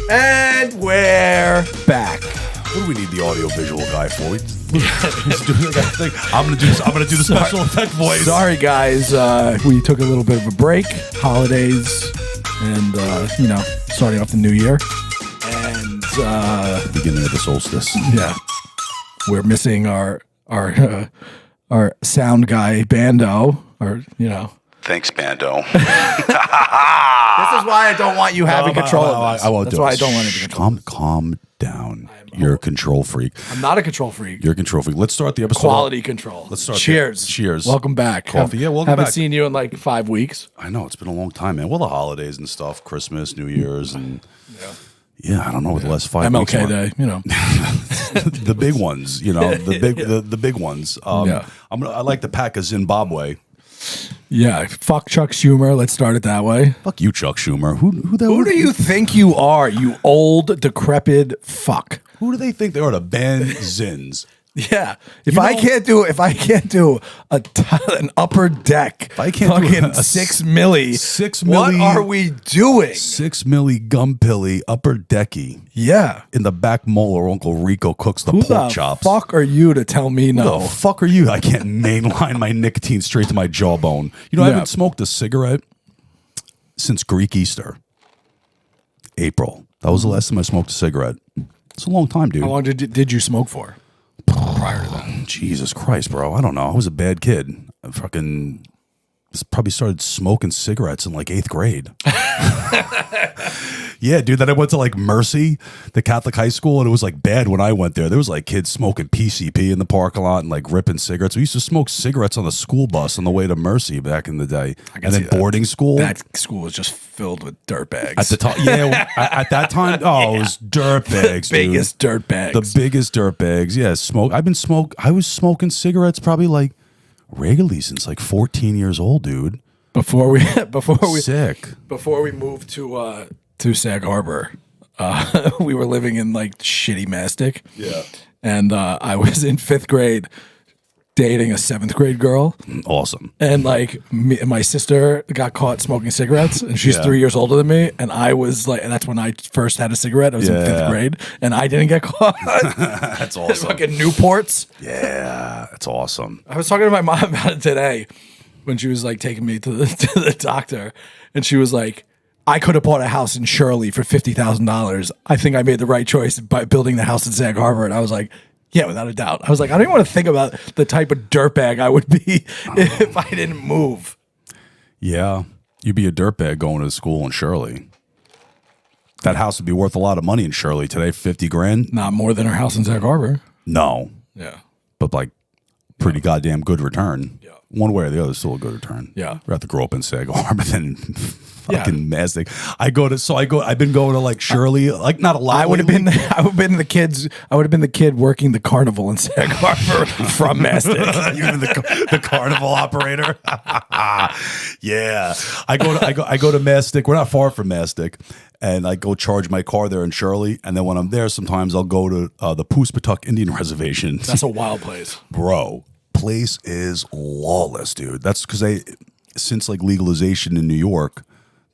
And we're back. What do we need the audio visual guy for? I'm gonna do this. I'm gonna do the special effect voice. Sorry, guys. We took a little bit of a break, holidays, and starting off the new year, and beginning of the solstice. Yeah, we're missing our sound guy Bando, Thanks, Bando. This is why I don't want you having control of this. I won't That's do why it. I don't want to be control. Calm down. You're a control freak. I'm not a control freak. You're a control freak. Let's start the episode. Quality control. Let's start. Cheers. Cheers. Welcome back. Coffee. Yeah, welcome haven't back. seen you in like 5 weeks. I know, it's been a long time, man. Well, the holidays and stuff, Christmas, New Year's, and I don't know what the last 5 weeks MLK were. Day, The big ones, the big ones. I like the pack of Zimbabwe. Yeah, fuck Chuck Schumer. Let's start it that way. Fuck you, Chuck Schumer. Who do you think you are, you old, decrepit fuck? Who do they think they are to ban Zins? Yeah, if I can't do an upper deck, if I can't fucking do 6 milli, 6 what milli, are we doing? 6 milli gumpilly upper decky. Yeah, in the back molar, Uncle Rico cooks the pork chops. Who the fuck are you to tell me no? Who the fuck are you? I can't mainline my nicotine straight to my jawbone. I haven't smoked a cigarette since Greek Easter. April. That was the last time I smoked a cigarette. It's a long time, dude. How long did you smoke for? Prior to that, Jesus Christ, bro. I don't know. I was a bad kid. I probably started smoking cigarettes in like 8th grade. Yeah, dude. Then I went to like Mercy, the Catholic high school, and it was like bad when I went there. There was like kids smoking PCP in the parking lot and like ripping cigarettes. We used to smoke cigarettes on the school bus on the way to Mercy back in the day. And then boarding school. That school was just filled with dirtbags. At the time, at that time, it was dirtbags, dude. Biggest dirtbags. The biggest dirtbags. Yeah, I was smoking cigarettes probably like regularly since like 14 years old, dude. Before we moved to Sag Harbor, we were living in like shitty Mastic. Yeah. And I was in 5th grade dating a 7th grade girl. Awesome. And like my sister got caught smoking cigarettes, and she's 3 years older than me. And I was like, and that's when I first had a cigarette. I was in 5th grade, and I didn't get caught. That's awesome. Fucking Newports. Yeah, that's awesome. I was talking to my mom about it today when she was like taking me to the doctor, and she was like, I could have bought a house in Shirley for $50,000. I think I made the right choice by building the house in Sag Harbor. And I was like, yeah, without a doubt. I was like, I don't even want to think about the type of dirtbag I would be if I didn't move. Yeah, you'd be a dirtbag going to school in Shirley. That house would be worth a lot of money in Shirley today, 50 grand. Not more than our house in Sag Harbor. No. Yeah. But like pretty goddamn good return. Yeah. One way or the other, still a good return. Yeah. I'd rather grow up in Sag Harbor than fucking Mastic. I've been going to like Shirley, like not a lot. I would have been the kid working the carnival in Sag Harbor from Mastic. You've been the carnival operator. Yeah. I go to Mastic. We're not far from Mastic. And I go charge my car there in Shirley. And then when I'm there, sometimes I'll go to the Poospatuck Indian Reservation. That's a wild place. Bro, place is lawless, dude. That's because since like legalization in New York,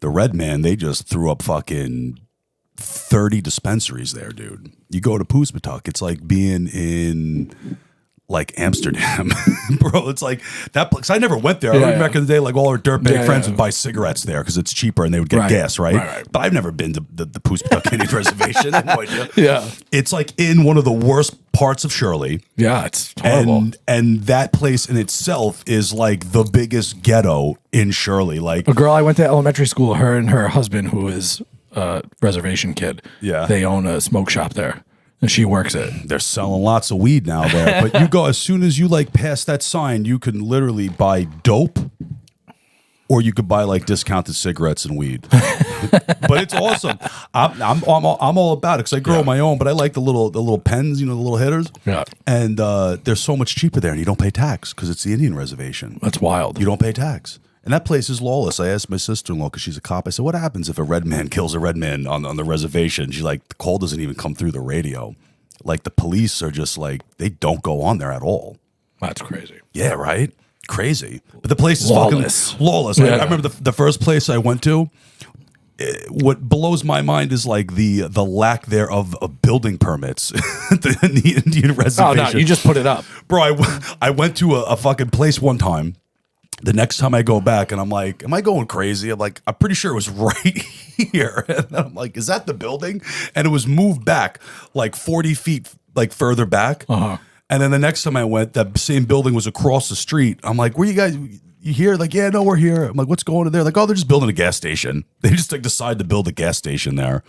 the Red Man, they just threw up fucking 30 dispensaries there, dude. You go to Poospatuck, it's like being in like Amsterdam. Bro, it's like that place. I never went there. I remember back in the day, like all our dirtbag friends would buy cigarettes there because it's cheaper and they would get gas, right? But I've never been to the Poospatuck Indian Reservation. I have no idea. Yeah. It's like in one of the worst parts of Shirley. Yeah, it's horrible. And that place in itself is like the biggest ghetto in Shirley. Like a girl I went to elementary school, her and her husband, who is a reservation kid, they own a smoke shop there. And she works it. They're selling lots of weed now there. But you go, as soon as you like pass that sign, you can literally buy dope, or you could buy like discounted cigarettes and weed. But it's awesome. I'm all about it because I grow my own. But I like the little pens, the little hitters. Yeah. And they're so much cheaper there, and you don't pay tax because it's the Indian reservation. That's wild. You don't pay tax. And that place is lawless. I asked my sister-in-law, because she's a cop, I said, what happens if a red man kills a red man on the reservation? She's like, the call doesn't even come through the radio. Like, the police are just like, they don't go on there at all. That's crazy. Yeah, right? Crazy. But the place is lawless. Fucking lawless. Yeah. I remember the first place I went to, what blows my mind is like the lack thereof of building permits in the Indian reservation. Oh no, you just put it up, bro. I went to a fucking place one time. The next time I go back and I'm like, am I going crazy? I'm like, I'm pretty sure it was right here. And then I'm like, is that the building? And it was moved back like 40 feet, like further back. Uh-huh. And then the next time I went, that same building was across the street. I'm like, where you guys, you here? Like, yeah, no, we're here. I'm like, what's going on there? Like, oh, they're just building a gas station. They just like decide to build a gas station there.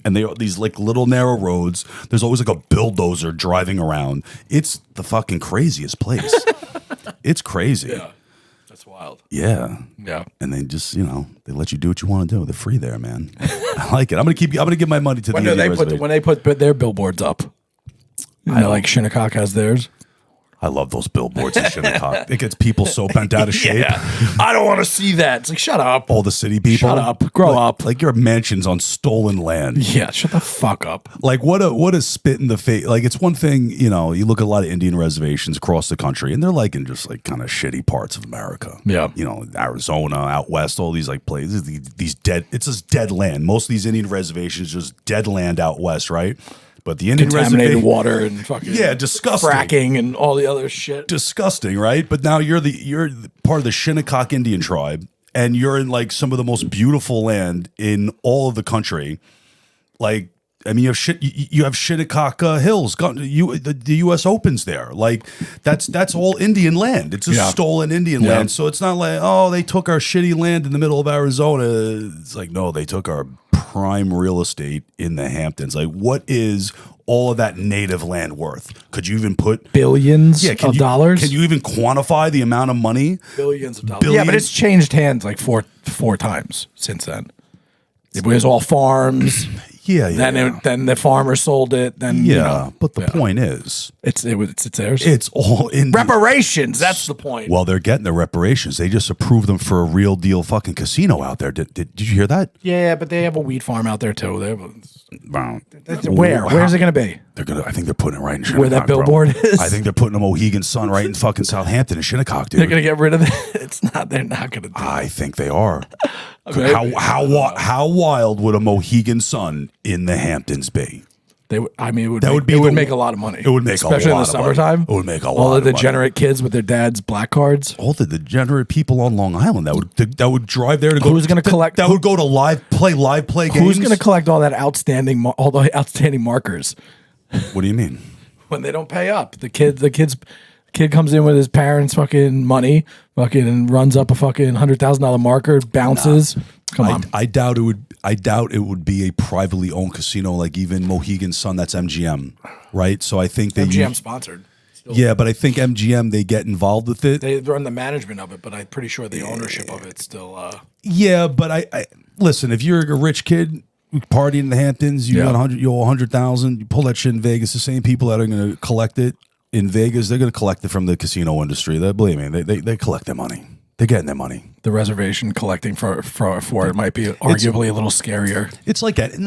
And they these like little narrow roads. There's always like a bulldozer driving around. It's the fucking craziest place. It's crazy. Yeah. That's wild. Yeah. Yeah. And they just, they let you do what you want to do. They're free there, man. I like it. I'm going to give my money to when the they Indian when they put their billboards up. Like Shinnecock has theirs. I love those billboards in Shinnecock. It gets people so bent out of shape. Yeah. I don't want to see that. It's like, shut up. All the city people. Shut up. Grow up. Like your mansions on stolen land. Yeah, shut the fuck up. Like what a spit in the face. Like it's one thing, you look at a lot of Indian reservations across the country and they're like in just like kind of shitty parts of America. Yeah. Arizona, out west, all these like places, these dead, it's just dead land. Most of these Indian reservations just dead land out west, right? But the Indian contaminated reservation, water and fucking disgusting fracking and all the other shit. Disgusting, right? But now you're part of the Shinnecock Indian tribe, and you're in like some of the most beautiful land in all of the country. Like, I mean, you have Shinnecock Hills. The U.S. Opens there. Like that's all Indian land. It's just stolen Indian land. So it's not like, oh, they took our shitty land in the middle of Arizona. It's like, no, they took our prime real estate in the Hamptons. Like, what is all of that native land worth? Could you even put billions of dollars? Can you even quantify the amount of money? Billions of dollars. Yeah, but it's changed hands like four times since then. It was all farms. Yeah. Then the farmer sold it. Then but the point is, it's theirs. It's all in reparations. That's the point. Well, they're getting the reparations. They just approved them for a real deal fucking casino out there. Did you hear that? Yeah, but they have a weed farm out there too. Where? Where's it going to be? I think they're putting it right in Shinnecock. Where that billboard is. I think they're putting a Mohegan Sun right in fucking Southampton and Shinnecock, dude. They're going to get rid of it. It's not. They're not going to do it. I think they are. How wild would a Mohegan Sun in the Hamptons be? It would make a lot of money. It would make especially in the summertime. It would make a lot. All the of money. degenerate kids with their dad's black cards. All the degenerate people on Long Island that would drive there to go. Who's going to collect? That would go to live play games. Who's going to collect all the outstanding markers? What do you mean? When they don't pay up, the kid comes in with his parents' fucking money, fucking runs up a fucking $100,000 marker, bounces. Come on. I doubt it would be a privately owned casino like even Mohegan Sun. That's MGM, right? So I think MGM sponsored. Yeah, but I think MGM, they get involved with it. They run the management of it, but I'm pretty sure the ownership of it's still. Yeah, but I listen. If you're a rich kid partying in the Hamptons, you got you owe 100,000. You pull that shit in Vegas. The same people that are going to collect it in Vegas, they're going to collect it from the casino industry. Believe me, they collect their money. They're getting their money. The reservation collecting for it might be arguably a little scarier. It's like it's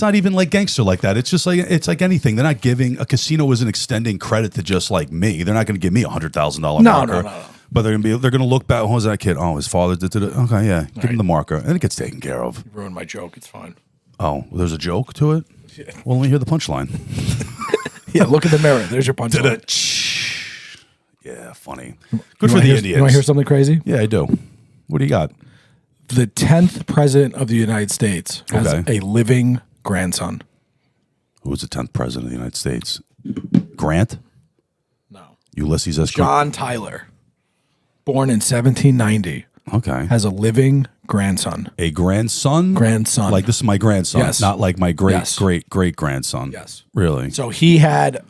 not even like gangster like that. It's just like anything. They're not giving a casino isn't extending credit to just like me. They're not going to give me $100,000 marker. No. But they're going to look back. Who's that kid? Oh, his father did it. Okay, yeah, give him the marker, and it gets taken care of. You ruined my joke. It's fine. Oh, well, there's a joke to it. Yeah. Well, let me hear the punchline. Yeah, look in the mirror. There's your punchline. Yeah, funny. Good for the Indians. You want to hear something crazy? Yeah, I do. What do you got? The 10th president of the United States has a living grandson. Who was the 10th president of the United States? Grant? No. Ulysses S. John Tyler, born in 1790. Okay. Has a living grandson. A grandson? Grandson. Like, this is my grandson. Yes. Not like my great grandson. Yes. Really? So he had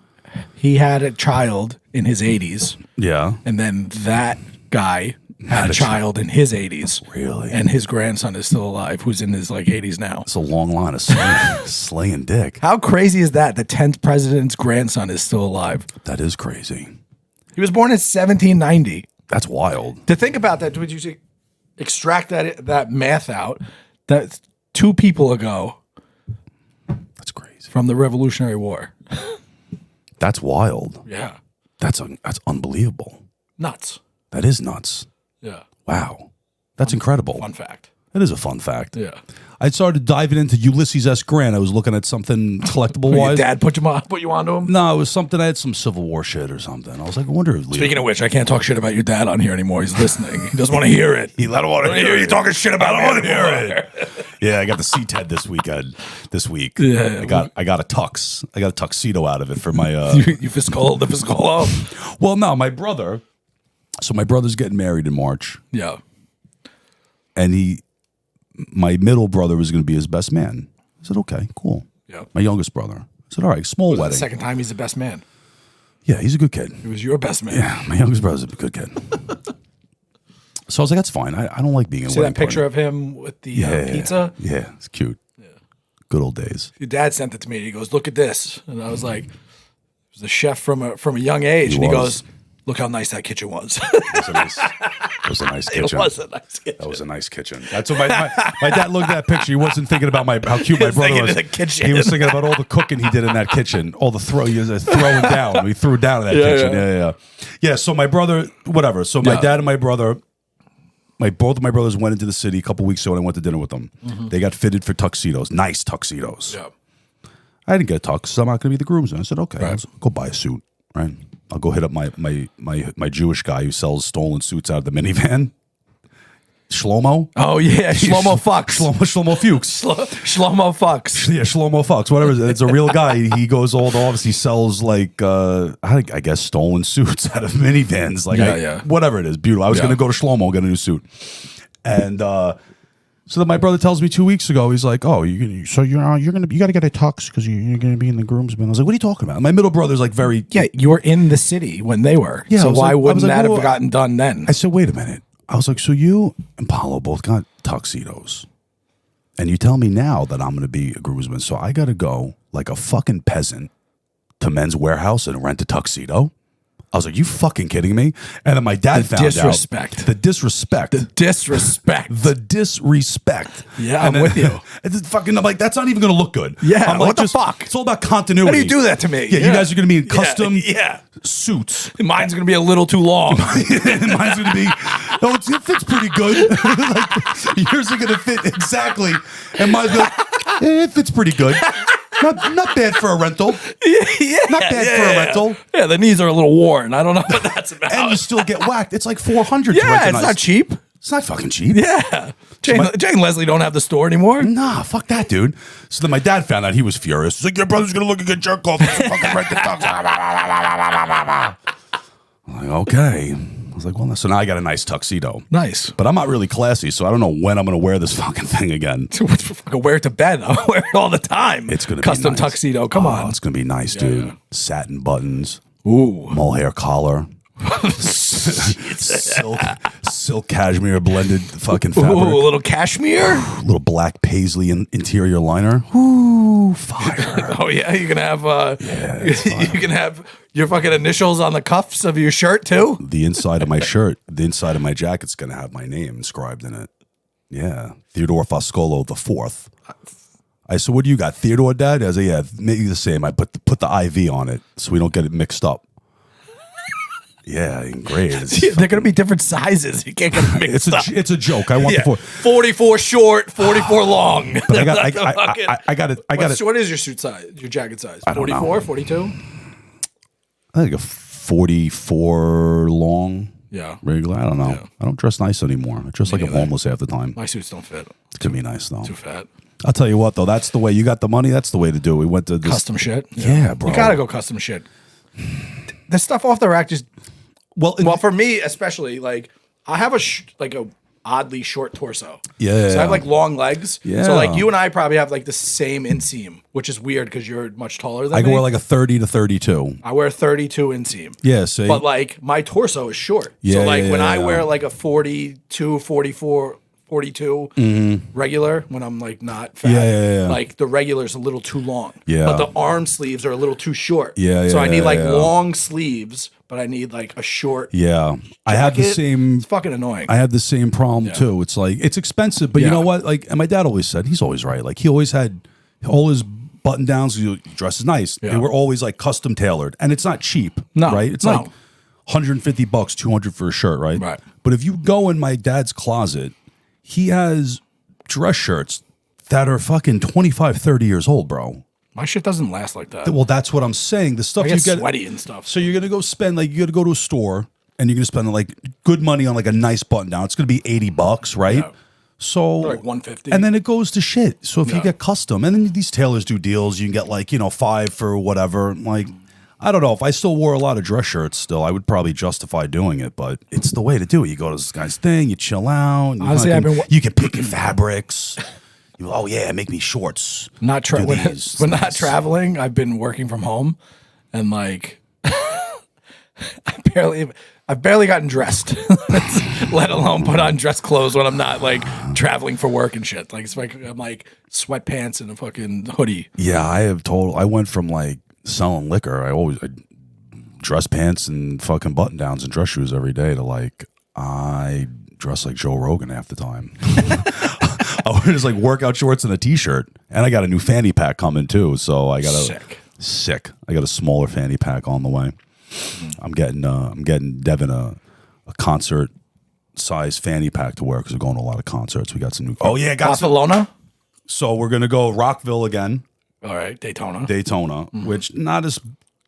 a child in his 80s. Yeah. And then that guy had a child in his 80s. Really? And his grandson is still alive, who's in his like 80s now. It's a long line of slaying dick. How crazy is that? The 10th president's grandson is still alive. That is crazy. He was born in 1790. That's wild. To think about that, would you extract that math out? That's 2 people ago. That's crazy. From the Revolutionary War. That's wild. Yeah. That's unbelievable. Nuts. That is nuts. Yeah. Wow. That's incredible. Fun fact. It is a fun fact. Yeah. I started diving into Ulysses S. Grant. I was looking at something collectible Your wise. dad put you onto him? No, it was something. I had some Civil War shit or something. I was like, I wonder if Speaking of which, I can't talk shit about your dad on here anymore. He's listening. He doesn't want to hear it. I don't want to hear you talking shit about him anymore. Yeah, I got the C-TED this weekend. This week, Yeah. I got a tux. I got a tuxedo out of it for my. You fiscal the fiscal. Well, no, my brother. So my brother's getting married in March, Yeah. and my middle brother was going to be his best man. I said, okay, cool. Yeah. My youngest brother. I said, all right, small The wedding. second time he's the best man. Yeah, he's a good kid. He was your best man. Yeah, my youngest brother's a good kid. So I was like, that's fine. I don't like being in a See wedding that picture party. of him with the pizza? Yeah, it's cute. Yeah. Good old days. Your dad sent it to me. He goes, "Look at this," and I was like, "He was a chef from a young age." He and he was. goes, "Look how nice that kitchen was." It was a nice kitchen. It was a nice kitchen. That was a nice kitchen. That's what my dad looked at that picture. He wasn't thinking about how cute my was brother thinking was. of the kitchen. He was thinking about all the cooking he did in that kitchen, all the he was throwing down. We threw down in that kitchen. Yeah. So my brother, whatever. So my dad and my brother, both of my brothers went into the city a couple weeks ago, and I went to dinner with them. Mm-hmm. They got fitted for tuxedos, nice tuxedos. Yeah. I didn't get a tux, so I'm not going to be the groomsman. I said, okay, I'll go buy a suit. Right. I'll go hit up my Jewish guy who sells stolen suits out of the minivan. Shlomo? Oh yeah, Shlomo Fucks. Shlomo Fuchs. Shlomo Fucks. Yeah, Shlomo Fuchs. Whatever. It's a real guy. He goes all the office. He sells like I guess stolen suits out of minivans. Like whatever it is. Beautiful. I was gonna go to Shlomo and get a new suit. And so then my brother tells me 2 weeks ago, he's like, "Oh, you got to get a tux because you're gonna be in the groomsman." I was like, "What are you talking about?" My middle brother's like very You were in the city when they were. Yeah, so why wouldn't that well, have gotten done then? I said, wait a minute. I was like, so you and Paulo both got tuxedos. And you tell me now that I'm going to be a groomsman. So I got to go like a fucking peasant to Men's Warehouse and rent a tuxedo. I was like, you fucking kidding me? And then my dad found out. The disrespect. The disrespect. Yeah, I'm with you. I'm like, that's not even going to look good. Yeah, I'm like, what the fuck? It's all about continuity. How do you do that to me? Yeah, you guys are going to be in custom yeah. suits. Mine's going to be a little too long. Mine's going to be, it fits pretty good. Like, yours are going to fit exactly. And mine's going to, it fits pretty good. Not bad for a rental. Yeah, not bad for a rental. Yeah, the knees are a little worn. I don't know what that's about. And you still get whacked. It's like $400 to rent Yeah, a it's nice. not cheap. It's not fucking cheap. Yeah. Jane and Leslie don't have the store anymore. Nah, fuck that, dude. So then my dad found out. He was furious. He's like, your brother's going to look like a jerk off. Fucking rent the tux. I'm like, okay. I was like, well, so now I got a nice tuxedo. Nice. But I'm not really classy, so I don't know when I'm going to wear this fucking thing again. Fucking wear it to bed. I wear it all the time. It's going to be custom nice. tuxedo. Come on. It's going to be nice, dude. Satin buttons. Ooh. Mohair collar. silk cashmere blended fucking fabric. Ooh, a little cashmere. Little black paisley interior liner. Ooh, fire. Oh yeah, you can have you can have your fucking initials on the cuffs of your shirt too. The inside of my shirt, the inside of my jacket's gonna have my name inscribed in it. Yeah, Theodore Foscolo the Fourth. I said, what do you got, Theodore, Dad? I said, yeah, maybe the same. I put the IV on it so we don't get it mixed up. Yeah, great. They're going to be different sizes. You can't get them mixed up. It's a joke. I want the 44 short, 44 long. But I got it. What is your suit size? Your jacket size? 44, 42? I think a 44 long. Yeah. Regular. I don't know. Yeah. I don't dress nice anymore. I dress like I'm homeless half the time. My suits don't fit. It's going to be nice, though. Too fat. I'll tell you what, though. That's the way. You got the money. That's the way to do it. We went to this. Custom shit. Yeah, bro. You got to go custom shit. The stuff off the rack just... Well, for me especially, like I have a oddly short torso. Yeah. So I have like long legs. Yeah. So like you and I probably have like the same inseam, which is weird because you're much taller than me. I can wear like a 30 to 32. I wear 32 inseam. Yeah, see. But like my torso is short. Yeah, so like yeah, when yeah, I wear like a 42, 44, 42 regular, when I'm like not fat, like the regular's a little too long. Yeah. But the arm sleeves are a little too short. Yeah, So I need like yeah. long sleeves, but I need like a short Yeah. I have the same. It's fucking annoying. I have the same problem too. It's like, it's expensive, but you know what? Like, and my dad always said, he's always right. Like, he always had all his button downs, he dresses nice. Yeah. They were always like custom tailored, and it's not cheap. No, right? It's like $150, $200 for a shirt, right? Right. But if you go in my dad's closet, he has dress shirts that are fucking 25, 30 years old, bro. My shit doesn't last like that. Well, that's what I'm saying. The stuff I you get get sweaty and stuff. So you're gonna go spend like you got to go to a store and you're gonna spend like good money on like a nice button down. It's gonna be $80, right? Yeah. So Like 150, and then it goes to shit. So if you get custom, and then these tailors do deals, you can get like 5 for whatever. Like I don't know if I still wore a lot of dress shirts. Still, I would probably justify doing it, but it's the way to do it. You go to this guy's thing, you chill out. Honestly, you can pick your fabrics. Oh yeah, make me shorts. when not traveling, I've been working from home, and like I've barely gotten dressed, let alone put on dress clothes when I'm not like traveling for work and shit. Like it's like I'm like sweatpants and a fucking hoodie. Yeah, I went from like selling liquor. I dress pants and fucking button downs and dress shoes every day to like I dress like Joe Rogan half the time. I wear just like workout shorts and a t-shirt, and I got a new fanny pack coming too. So I got sick. I got a smaller fanny pack on the way. I'm getting Devin a concert size fanny pack to wear because we're going to a lot of concerts. We got some new. Oh yeah, Barcelona. So we're gonna go Rockville again. All right, Daytona, which not as.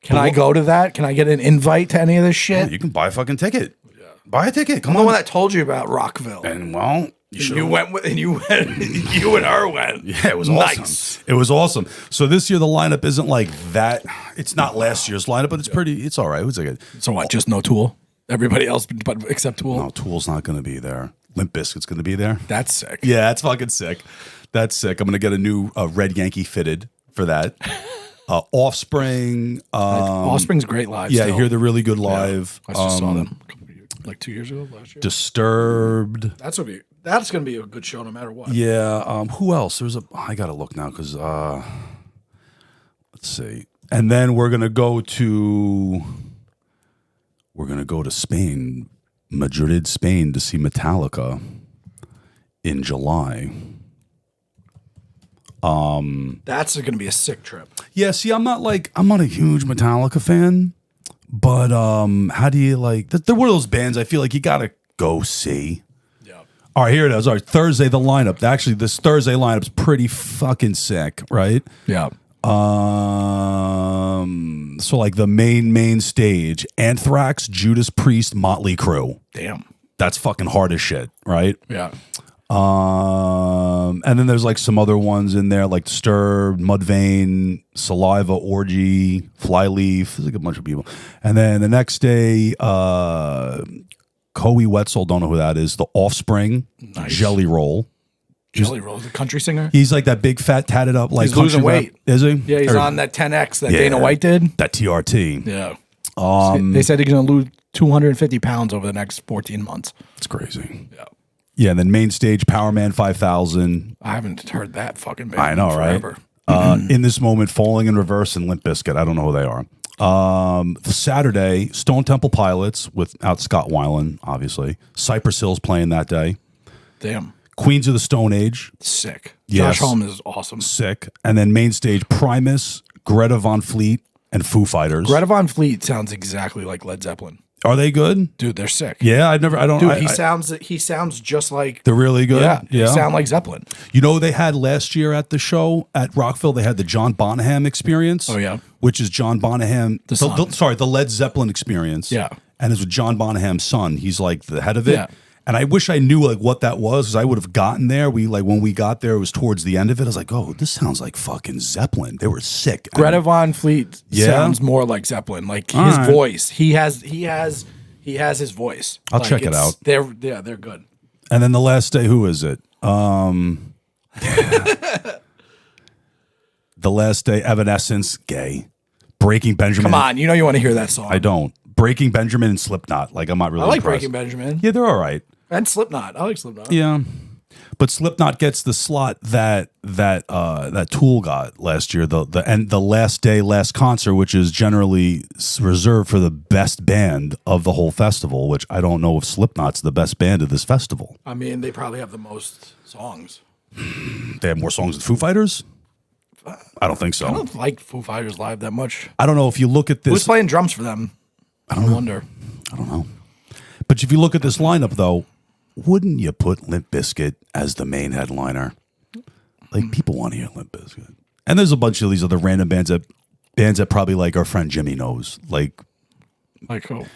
Can I go to that? Can I get an invite to any of this shit? Yeah, you can buy a fucking ticket. Yeah. Buy a ticket. Come I'm on. the one that told you about Rockville. And well, you went with, and you and her went. Yeah, it was nice. Awesome. It was awesome. So this year the lineup isn't like that. It's not last year's lineup, but it's all right. It was like so what? Just no Tool. Everybody else, but except Tool. No, Tool's not going to be there. Limp Bizkit's going to be there. That's sick. Yeah, that's fucking sick. That's sick. I'm going to get a new red Yankee fitted for that. Offspring. Offspring's great live. Yeah, still. I hear they're really good live. I just saw them like 2 years ago, last year. Disturbed. That's gonna be a good show no matter what. Yeah. Who else? I gotta look now because let's see. And then we're gonna go to Spain, Madrid, Spain, to see Metallica in July. That's gonna be a sick trip. Yeah. See, I'm not a huge Metallica fan, but how do you like? They're one of those bands I feel like you gotta go see. All right, here it is. All right, Thursday, the lineup. Actually, this Thursday lineup's pretty fucking sick, right? Yeah. So like the main stage, Anthrax, Judas Priest, Motley Crue. Damn. That's fucking hard as shit, right? Yeah. And then there's like some other ones in there, like Disturbed, Mudvayne, Saliva, Orgy, Flyleaf. There's like a bunch of people. And then the next day, Coey Wetzel, don't know who that is. The Offspring, nice. Jelly Roll. Jelly Roll, the country singer. He's like that big fat tatted up like he's losing weight. Is he? Yeah, he's on that 10X that Dana White did. That TRT. Yeah. They said he's gonna lose 250 pounds over the next 14 months. It's crazy. Yeah. Yeah, and then main stage, Power Man 5000. I haven't heard that fucking band. I know, forever. Right? In This Moment, Falling in Reverse, and Limp Bizkit. I don't know who they are. Saturday, Stone Temple Pilots without Scott Weiland, obviously. Cypress Hill's playing that day. Damn. Queens of the Stone Age. Sick. Yes. Josh Homme is awesome. Sick. And then main stage, Primus, Greta Von Fleet, and Foo Fighters. Greta Von Fleet sounds exactly like Led Zeppelin. Are they good? Dude, they're sick. Yeah, he sounds just like they're really good. Yeah. They sound like Zeppelin. You know, they had last year at the show at Rockville, they had the John Bonham experience. Oh yeah. Which is John Bonham the Led Zeppelin experience. Yeah. And it's with John Bonham's son. He's like the head of it. Yeah. And I wish I knew like what that was because I would have gotten there. When we got there, it was towards the end of it. I was like, oh, this sounds like fucking Zeppelin. They were sick. Greta Von Fleet sounds more like Zeppelin. Like his voice. He has his voice. I'll check it out. They're good. And then the last day, who is it? The last day, Evanescence, gay. Breaking Benjamin. Come on, you know you want to hear that song. I don't. Breaking Benjamin and Slipknot. Like I'm not really. I like impressed. Breaking Benjamin. Yeah, they're all right. And Slipknot. I like Slipknot. Yeah. But Slipknot gets the slot that Tool got last year, the last day, last concert, which is generally reserved for the best band of the whole festival. Which I don't know if Slipknot's the best band of this festival. I mean, they probably have the most songs. They have more songs than Foo Fighters. I don't think so. I don't like Foo Fighters live that much. I don't know if you look at this. Who's playing drums for them? I wonder. I don't know. But if you look at this lineup, though. wouldn't you put Limp Bizkit as the main headliner? Like, people want to hear Limp Bizkit. And there's a bunch of these other random bands that probably like our friend Jimmy knows. Like who?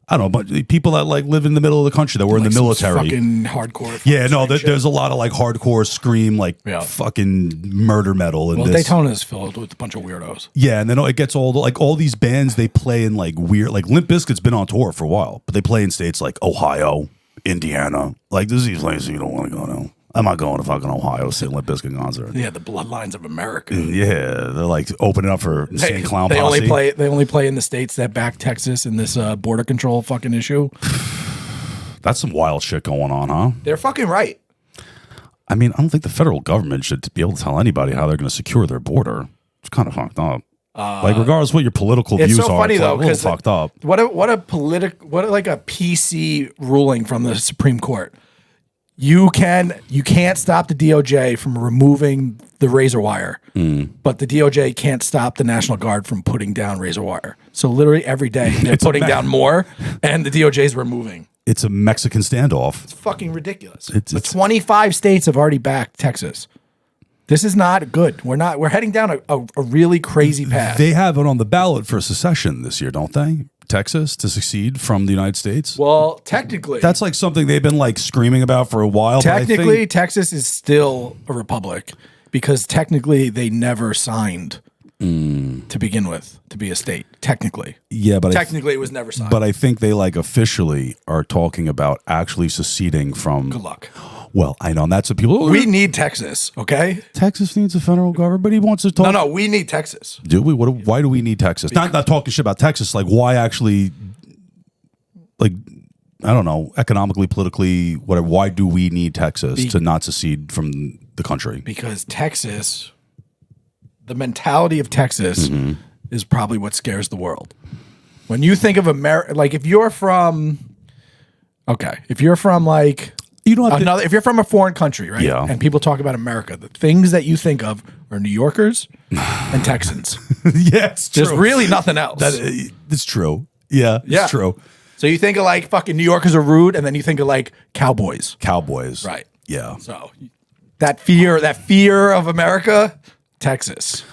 I don't know, but people that like live in the middle of the country that were in the military. Fucking hardcore. Yeah, no, there's a lot of like hardcore scream, like fucking murder metal. And Daytona is filled with a bunch of weirdos. Yeah, and then it gets all these bands, they play in like weird, like Limp Bizkit's been on tour for a while, but they play in states like Ohio, Indiana. Like, this is these places you don't want to go to. I'm not going to fucking Ohio to see a Limp Bizkit concert. Yeah, the bloodlines of America. Yeah, they're like opening up for Insane Clown Posse. They only play in the states that back Texas in this border control fucking issue. That's some wild shit going on, huh? They're fucking right. I mean, I don't think the federal government should be able to tell anybody how they're going to secure their border. It's kind of fucked up. Like, regardless what your political views so are, funny, it's though, like a little fucked up. What a PC ruling from the Supreme Court. You can't stop the DOJ from removing the razor wire, but the DOJ can't stop the National Guard from putting down razor wire. So literally every day they're putting down more, and the DOJ is removing. It's a Mexican standoff. It's fucking ridiculous. But 25 states have already backed Texas. This is not good. We're heading down a really crazy path. They have it on the ballot for secession this year, don't they? Texas to secede from the United States? Well, technically. That's like something they've been like screaming about for a while. Technically, Texas is still a republic because technically they never signed to begin with to be a state. Technically. Yeah, but technically it was never signed. But I think they like officially are talking about actually seceding from. Good luck. Well, I know, and that's what people. We need Texas, okay? Texas needs a federal government, but he wants to talk. No, we need Texas. Do we? Why do we need Texas? Not talking shit about Texas. Like, why actually? Like, I don't know, economically, politically, whatever. Why do we need Texas to not secede from the country? Because Texas, the mentality of Texas is probably what scares the world. When you think of America, like if you're from like. You don't have if you're from a foreign country, right? Yeah. And people talk about America, the things that you think of are New Yorkers and Texans. Yeah, it's true. There's really nothing else. It's true. Yeah, it's true. So you think of like fucking New Yorkers are rude, and then you think of like cowboys. Cowboys. Right. Yeah. So that fear of America, Texas.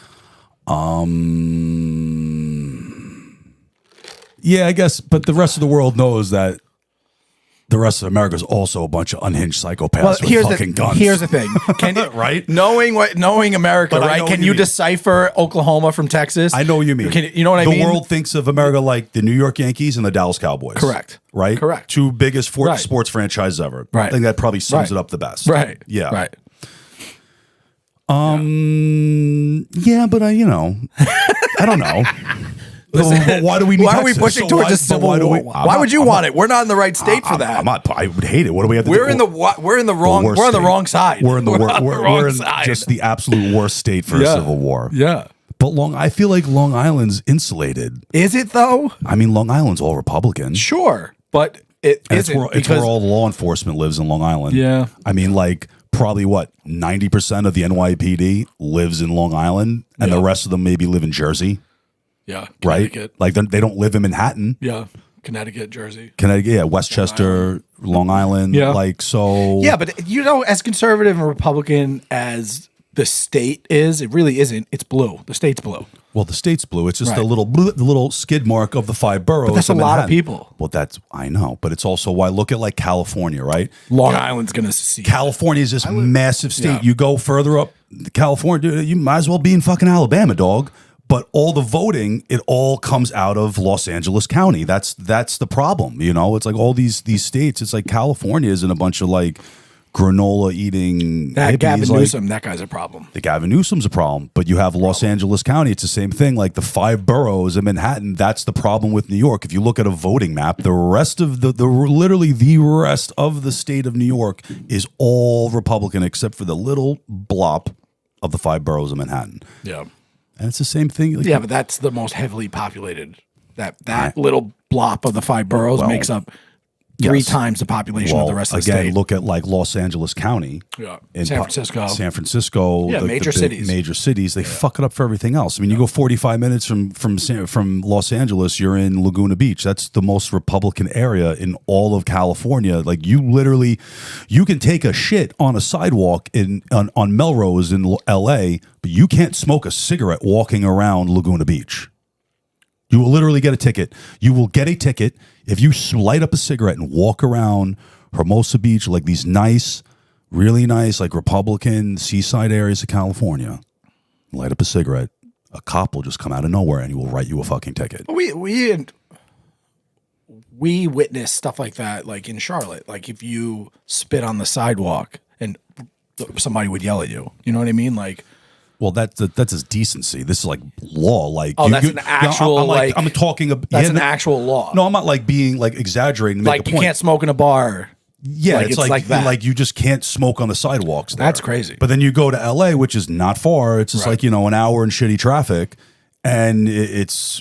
Yeah, I guess, but the rest of the world knows that the rest of America is also a bunch of unhinged psychopaths with fucking guns. Here's the thing. Can you, right? Knowing America, right? Can you decipher Oklahoma from Texas? I know what you mean. You know what I mean? The world thinks of America like the New York Yankees and the Dallas Cowboys. Correct. Right? Correct. Two biggest sports franchises ever. Right. I think that probably sums it up the best. Right. Yeah. Right. Yeah, but I don't know. Listen, why do we need Why Texas? are we pushing towards a civil war? Why would you want it? We're not in the right state for that. I would hate it. What do we have to do? We're on the wrong side. We're in just the absolute worst state for a civil war. Yeah. But I feel like Long Island's insulated. Is it though? I mean, Long Island's all Republican. Sure, but it isn't. It's where all the law enforcement lives in Long Island. Yeah. I mean, like probably 90% of the NYPD lives in Long Island, and the rest of them maybe live in Jersey. Yeah, right. Like they don't live in Manhattan. Yeah, Connecticut, Jersey, yeah, Westchester, Long Island. Yeah, like so. Yeah, but as conservative and Republican as the state is, it really isn't. It's blue. The state's blue. Well, the state's blue. It's just the little skid mark of the 5 boroughs. But that's a lot of people. Well, I know, but it's also why look at like California, right? Long Island's going to secede. California is this massive state. Yeah. You go further up California, you might as well be in fucking Alabama, dog. But all the voting, it all comes out of Los Angeles County. That's the problem, It's like all these states. It's like California isn't a bunch of like granola eating that hippies. Gavin Newsom, that guy's a problem. The Gavin Newsom's a problem. But you have Los Angeles County. It's the same thing. Like the 5 boroughs in Manhattan. That's the problem with New York. If you look at a voting map, the rest of literally the rest of the state of New York is all Republican except for the little blop of the 5 boroughs of Manhattan. Yeah. And it's the same thing. Like, yeah, but that's the most heavily populated. That little blop of the 5 boroughs makes up three Yes. times the population of the rest of the again, state. look at like Los Angeles County. Yeah. in San Francisco. San Francisco. Yeah, the major big cities. Major cities. They fuck it up for everything else. I mean, you go 45 minutes from Los Angeles, you're in Laguna Beach. That's the most Republican area in all of California. Like you can take a shit on a sidewalk on Melrose in L.A., but you can't smoke a cigarette walking around Laguna Beach. You will literally get a ticket. You will get a ticket if you light up a cigarette and walk around Hermosa Beach, like these nice, really nice, like Republican seaside areas of California. Light up a cigarette. A cop will just come out of nowhere and he will write you a fucking ticket. We witnessed stuff like that, like in Charlotte. Like if you spit on the sidewalk and somebody would yell at you. You know what I mean? Like. Well, that's his decency. This is like law. Like, that's an actual I'm talking about. That's an actual law. No, I'm not like being like exaggerating. To make like a you point. can't smoke in a bar. Yeah, like, it's like that. Like you just can't smoke on the sidewalks there. That's crazy. But then you go to LA, which is not far. It's just like, an hour in shitty traffic, and it's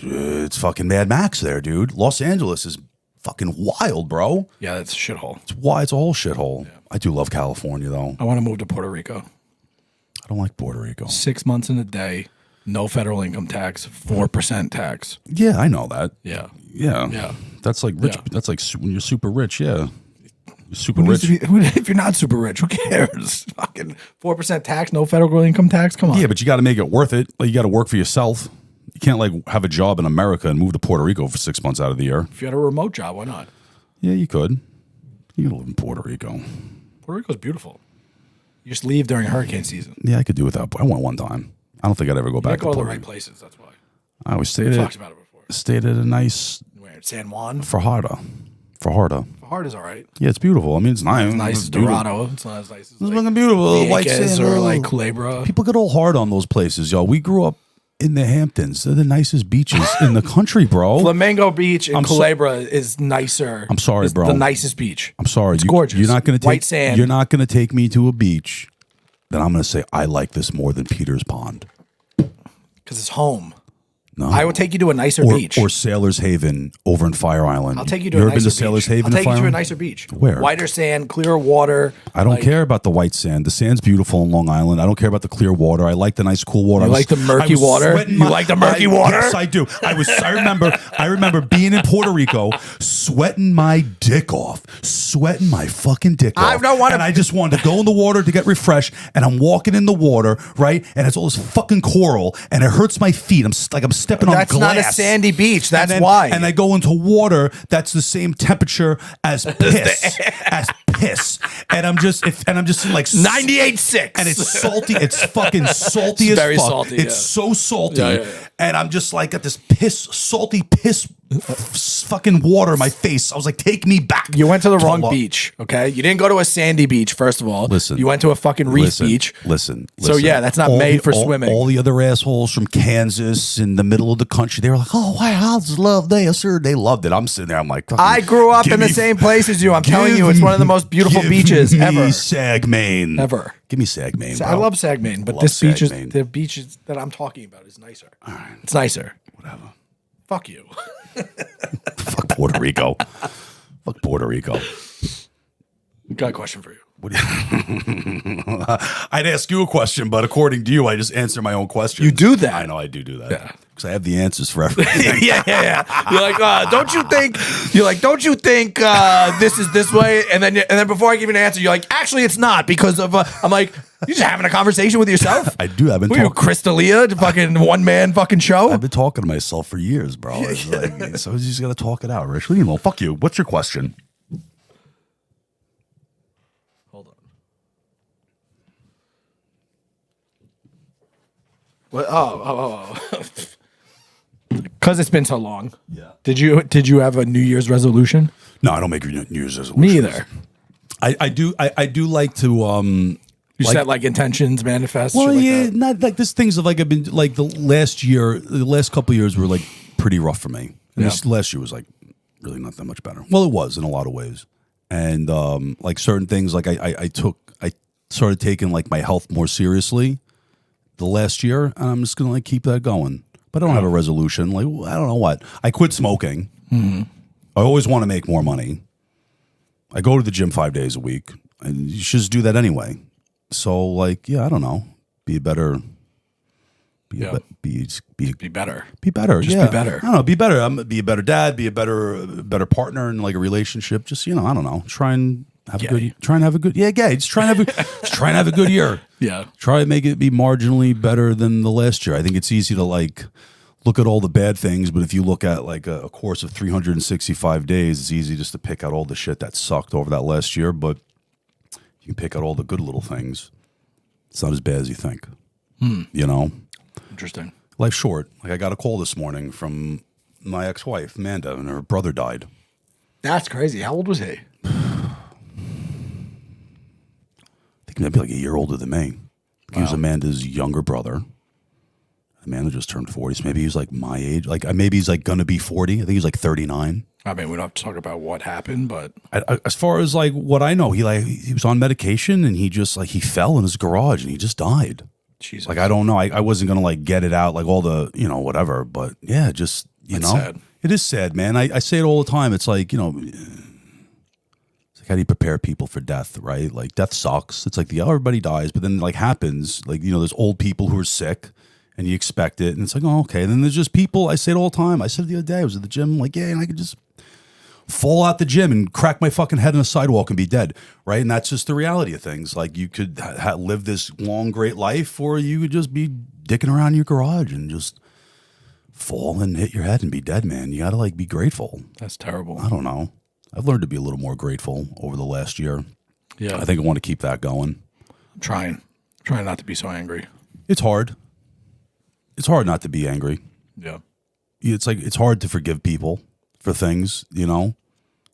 fucking Mad Max there, dude. Los Angeles is fucking wild, bro. Yeah, that's a shithole. It's a whole shithole. Yeah. I do love California though. I want to move to Puerto Rico. I don't like Puerto Rico. 6 months in a day, no federal income tax, 4% tax. Yeah, I know that. Yeah. Yeah. That's like rich. Yeah. That's like when you're super rich. Yeah. You're super rich. If you're not super rich, who cares? Fucking 4% tax, no federal income tax. Come on. Yeah, but you got to make it worth it. Like you got to work for yourself. You can't like have a job in America and move to Puerto Rico for 6 months out of the year. If you had a remote job, why not? Yeah, you could. You could live in Puerto Rico. Puerto Rico's beautiful. You just leave during hurricane season. Yeah, I could do without. I went one time. I don't think I'd ever go back You to go to the Puerto right Rico. places. That's why. I always We talked about it before. stayed at a nice Where? San Juan? Fajardo. Hard is all right. Yeah, it's beautiful. I mean, it's nice. It's nice as beautiful. Dorado. It's not as nice as It's fucking beautiful. White Vieques sand, or like Culebra. People get all hard on those places, y'all. We grew up in the Hamptons. They're the nicest beaches in the country, bro. Flamingo Beach in Culebra is nicer. I'm sorry, It's bro. the nicest beach. I'm sorry. It's gorgeous. You're not going to take White sand. You're not going to take me to a beach. Then I'm going to say I like this more than Peter's Pond. Because it's home. No, I would take you to a nicer or, beach. or Sailor's Haven over in Fire Island. I'll take you to you a ever nicer been to Sailor's beach. Haven? I'll take in you Fire to a Island? nicer beach. Where? Whiter sand, clear water. I don't Like, care about the white sand. The sand's beautiful in Long Island. I don't care about the clear water. I like the nice cool water. You like the murky water? You like the murky water? Yes, I do. I remember being in Puerto Rico, sweating my dick off, sweating my fucking dick off. I don't wanna- And I just wanted to go in the water to get refreshed. And I'm walking in the water, right? And it's all this fucking coral, and it hurts my feet. I'm stepping on glass. That's not a sandy beach. That's And then- why. And I go into water that's the same temperature as piss, And I'm just like 98.6. and it's salty. It's fucking salty as very fuck. salty, It's yeah. so salty. Yeah. And I'm just like got this salty piss fucking water in my face. I was like, take me back. You went to the wrong Tula. beach, okay? You didn't go to a sandy beach, first of all. Listen. You went to a fucking reef beach. Listen. So, yeah, that's not made for swimming. All the other assholes from Kansas in the middle of the country, they were like, oh, wow, this love this, sir. They loved it. I'm sitting there. I'm like, I grew up in the same place as you. I'm telling you, it's one of the most beautiful beaches ever. Sagmain. Ever. Give me Sagmain, bro. I love Sagmain, but Love this beach is Sagmain. the beaches that I'm talking about is nicer. It's nicer. Whatever. Fuck you. Fuck Puerto Rico. Fuck Puerto Rico. Got a question for you. What do you- I'd ask you a question, but according to you, I just answer my own question. You do that. I know I do that. Yeah. Because I have the answers for everything. yeah. You're like, don't you think? You're like, don't you think this is this way? And then before I give you an answer, you're like, actually, it's not because of. I'm like, you just having a conversation with yourself. I do. I've been Who are you, talking. Crystalia, fucking one man fucking show? I've been talking to myself for years, bro. It's like, so you just got to talk it out, Rich. You know, fuck you. What's your question? Hold on. What? Oh. Because it's been so long. Yeah. Did you have a New Year's resolution? No, I don't make New Year's resolutions. Me either. I do like to You set like intentions, manifest. Well, shit like yeah, that. not like this. Things of like I've been like the last couple of years were like pretty rough for me. And this last year was like really not that much better. Well, it was in a lot of ways, and like certain things like I started taking like my health more seriously the last year, and I'm just gonna like keep that going. But I don't have a resolution. Like I don't know what. I quit smoking. Mm-hmm. I always want to make more money. I go to the gym 5 days a week, and you should just do that anyway. So, like, yeah, I don't know. Be a better. Be better. Be better. Be better. Just yeah. be better. I don't know. Be better. Be a better dad. Be a better partner in like a relationship. Just I don't know. Try and have a good. Try and have a good. Yeah, gay. Just try and have a good year. Yeah. Try and make it be marginally better than the last year. I think it's easy to like look at all the bad things, but if you look at like a course of 365 days, it's easy just to pick out all the shit that sucked over that last year. But you can pick out all the good little things. It's not as bad as you think. You know. Interesting. Life's short. Like I got a call this morning from my ex-wife, Amanda, and her brother died. That's crazy. How old was he? I think maybe like a year older than me. He was Amanda's younger brother. Amanda just turned 40, so maybe he's like my age. Like maybe he's like gonna be 40. I think he's like 39. I mean, we don't have to talk about what happened, but As far as like what I know, he was on medication and he just like he fell in his garage and he just died. Jesus. Like I don't know. I wasn't gonna like get it out like all the whatever. But yeah, just That's sad. It is sad, man. I say it all the time. It's like it's like how do you prepare people for death, right? Like death sucks. It's like everybody dies, but then like happens. Like there's old people who are sick, and you expect it, and it's like okay. And then there's just people. I say it all the time. I said it the other day. I was at the gym, like and I could just fall out the gym and crack my fucking head on the sidewalk and be dead, right? And that's just the reality of things. Like you could live this long, great life, or you could just be dicking around in your garage and just fall and hit your head and be dead, man. You got to like be grateful. That's terrible. I don't know. I've learned to be a little more grateful over the last year. Yeah. I think I want to keep that going. I'm trying not to be so angry. It's hard. It's hard not to be angry. Yeah. It's like, it's hard to forgive people for things,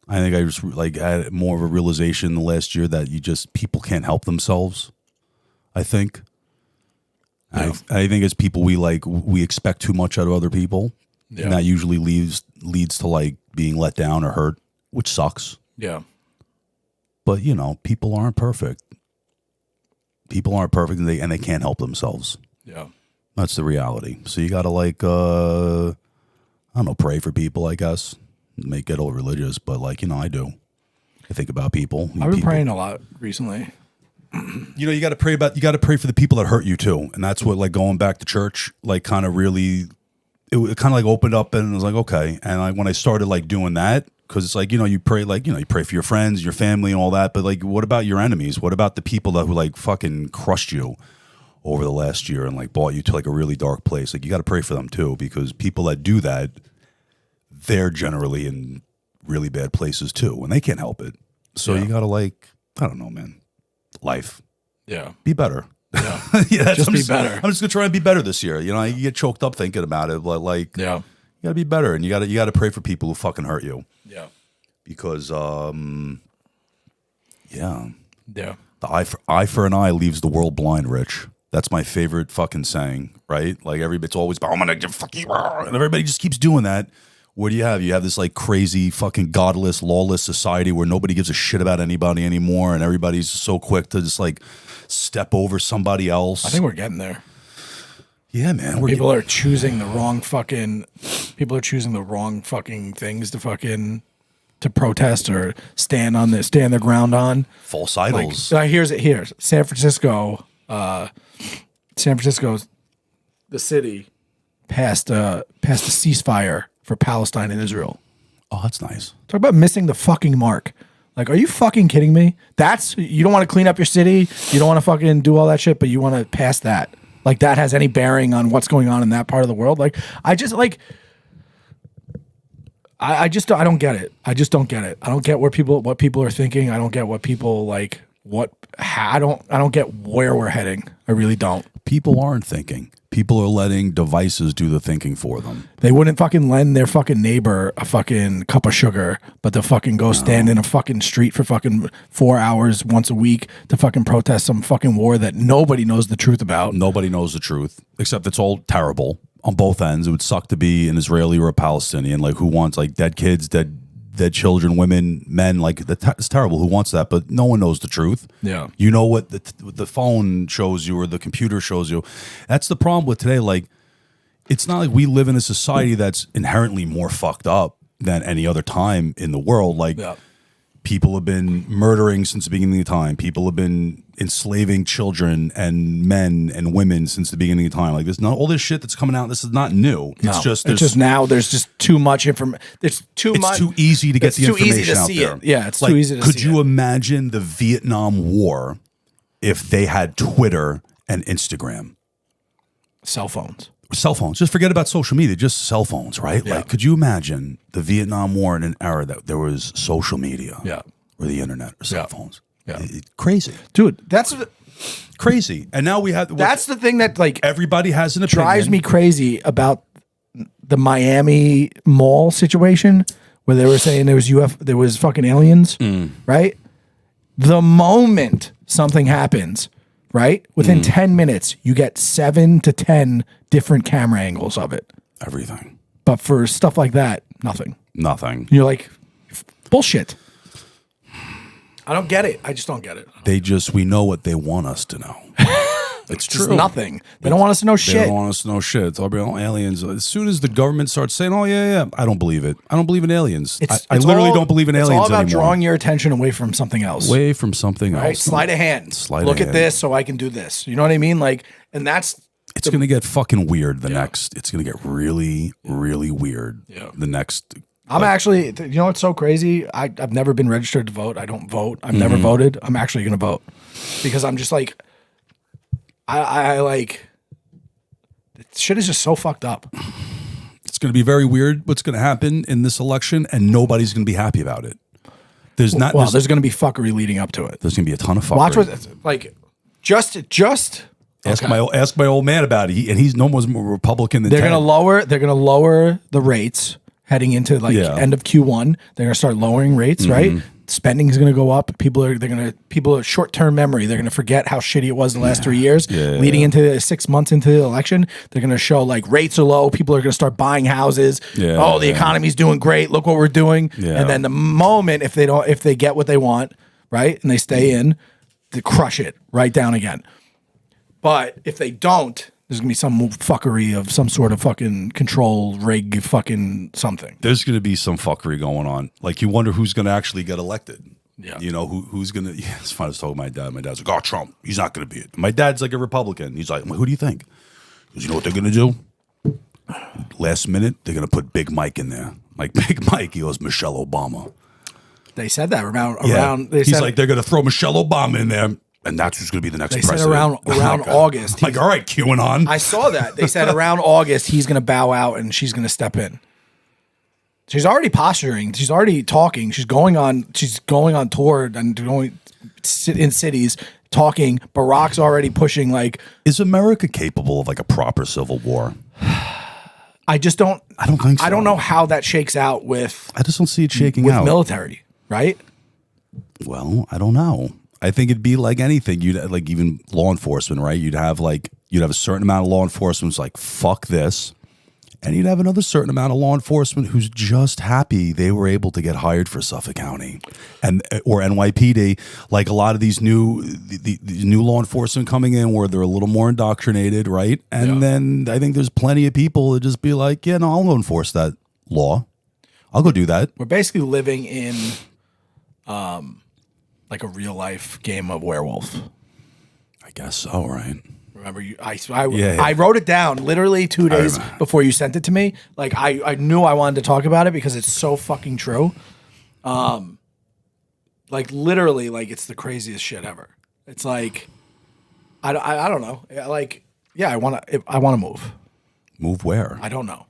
I think I just like had more of a realization the last year that people can't help themselves. I think. Yeah. I think as people we expect too much out of other people, and that usually leads to like being let down or hurt, which sucks. Yeah. But people aren't perfect. People aren't perfect, and they can't help themselves. Yeah. That's the reality. So you got to like I don't know, pray for people, I guess. Make it all religious, but I do. I think about people. I've been praying a lot recently. You got to pray for the people that hurt you too. And that's what going back to church, kind of really, it kind of opened up and it was like, okay. And when I started doing that, cause it's you pray, you pray for your friends, your family and all that. But what about your enemies? What about the people who fucking crushed you over the last year and brought you to a really dark place? You got to pray for them too, because people that do that, they're generally in really bad places too, and they can't help it. So you gotta I don't know, man. Life. Yeah. Be better. Yeah. Just be better. I'm just gonna try and be better this year. You get choked up thinking about it, but you gotta be better, and you gotta pray for people who fucking hurt you. Yeah. Because Yeah. The eye for an eye leaves the world blind, Rich. That's my favorite fucking saying, right? Everybody's always, I'm gonna fuck you, and everybody just keeps doing that. What do you have? You have this crazy fucking godless, lawless society where nobody gives a shit about anybody anymore, and everybody's so quick to just step over somebody else. I think we're getting there. Yeah, man. People are choosing the wrong fucking things to protest or stand their ground on. False idols. Here's San Francisco. San Francisco's the city passed a ceasefire for Palestine and Israel. Oh, that's nice. Talk about missing the fucking mark. Are you fucking kidding me? You don't want to clean up your city. You don't want to fucking do all that shit, but you want to pass that. That has any bearing on what's going on in that part of the world? I don't get it. I just don't get it. I don't get what people are thinking. I don't get what people I don't get where we're heading. I really don't. People aren't thinking. People are letting devices do the thinking for them. They wouldn't fucking lend their fucking neighbor a fucking cup of sugar, but they'll fucking go stand in a fucking street for fucking 4 hours once a week to fucking protest some fucking war that nobody knows the truth about. Nobody knows the truth, except it's all terrible on both ends. It would suck to be an Israeli or a Palestinian. Who wants dead kids, dead children, women, men? It's terrible. Who wants that? But no one knows the truth. Yeah. You know what the phone shows you or the computer shows you. That's the problem with today. It's not we live in a society that's inherently more fucked up than any other time in the world. People have been murdering since the beginning of time. People have been enslaving children and men and women since the beginning of time. Like, there's not all this shit that's coming out. This is not new. It's just now there's just too much information. It's too easy to get the information out there. Yeah, it's too easy to see it. Could you imagine the Vietnam War if they had Twitter and Instagram? Cell phones. Just forget about social media, just cell phones, right? Yeah. Like, could you imagine the Vietnam War in an era that there was social media or the internet or cell phones? Yeah. Crazy. Dude, that's crazy. And now we have... That's the thing that, like... Everybody has an opinion. Drives me crazy about the Miami mall situation where they were saying there was fucking aliens, right? The moment something happens... Right? Within 10 minutes, you get 7 to 10 different camera angles of it. Everything. But for stuff like that, nothing. Nothing. You're like, bullshit. I don't get it. I just don't get it. We know what they want us to know. It's just true. Nothing. They don't want us to know shit. They don't want us to know shit. It's all about aliens. As soon as the government starts saying, "Oh yeah, I don't believe it. I don't believe in aliens. I literally don't believe in aliens anymore." It's all about drawing your attention away from something else. Away from something else. Sleight of hand. Look at this, so I can do this. You know what I mean? Like, and that's. It's going to get fucking weird. It's going to get really, really weird. Yeah. The next. I'm actually. You know what's so crazy? I've never been registered to vote. I don't vote. I've never voted. I'm actually going to vote because I'm just like. I like shit is just so fucked up. It's going to be very weird what's going to happen in this election, and nobody's going to be happy about it. There's going to be fuckery leading up to it. There's going to be a ton of fuckery. Watch what like just ask my old man about it. He's no more Republican than they're going to lower the rates heading into end of Q1. They're going to start lowering rates, right? Spending is going to go up. People are short-term memory. They're going to forget how shitty it was the last 3 years. Leading into 6 months into the election, they're going to show like rates are low. People are going to start buying houses. The economy's doing great. Look what we're doing. And then the moment if they get what they want, right, and they stay in, they crush it right down again. But if they don't, there's going to be some fuckery of some sort of fucking control rig fucking something. There's going to be some fuckery going on. Like, you wonder who's going to actually get elected. Yeah. You know, who's going to... Yeah, it's fun. I was talking to my dad. My dad's like, "Oh, Trump. He's not going to be it." My dad's like a Republican. He's like, "Who do you think?" Because you know what they're going to do? Last minute, they're going to put Big Mike in there. Like, Big Mike, he goes, Michelle Obama. They said that around... He's like, they're going to throw Michelle Obama in there. And that's who's going to be the next president. They said around August. Like, all right, QAnon. I saw that. They said around August he's going to bow out and she's going to step in. She's already posturing. She's already talking. She's going on tour and going in cities talking. Barack's already pushing like. Is America capable of like a proper civil war? I just don't. I don't think so. I don't know how that shakes out with. I just don't see it shaking out with military, right? Well, I don't know. I think it'd be like anything. You'd like even law enforcement, right? You'd have a certain amount of law enforcement who's like, fuck this. And you'd have another certain amount of law enforcement who's just happy they were able to get hired for Suffolk County or NYPD. Like a lot of these new law enforcement coming in where they're a little more indoctrinated, right? And then I think there's plenty of people that just be like, yeah, no, I'll go enforce that law. I'll go do that. We're basically living in like a real life game of werewolf. I guess so, right? Remember, I wrote it down literally 2 days before you sent it to me. Like I knew I wanted to talk about it because it's so fucking true. Like literally, like it's the craziest shit ever. It's like I don't know. Like I want to move. Move where? I don't know.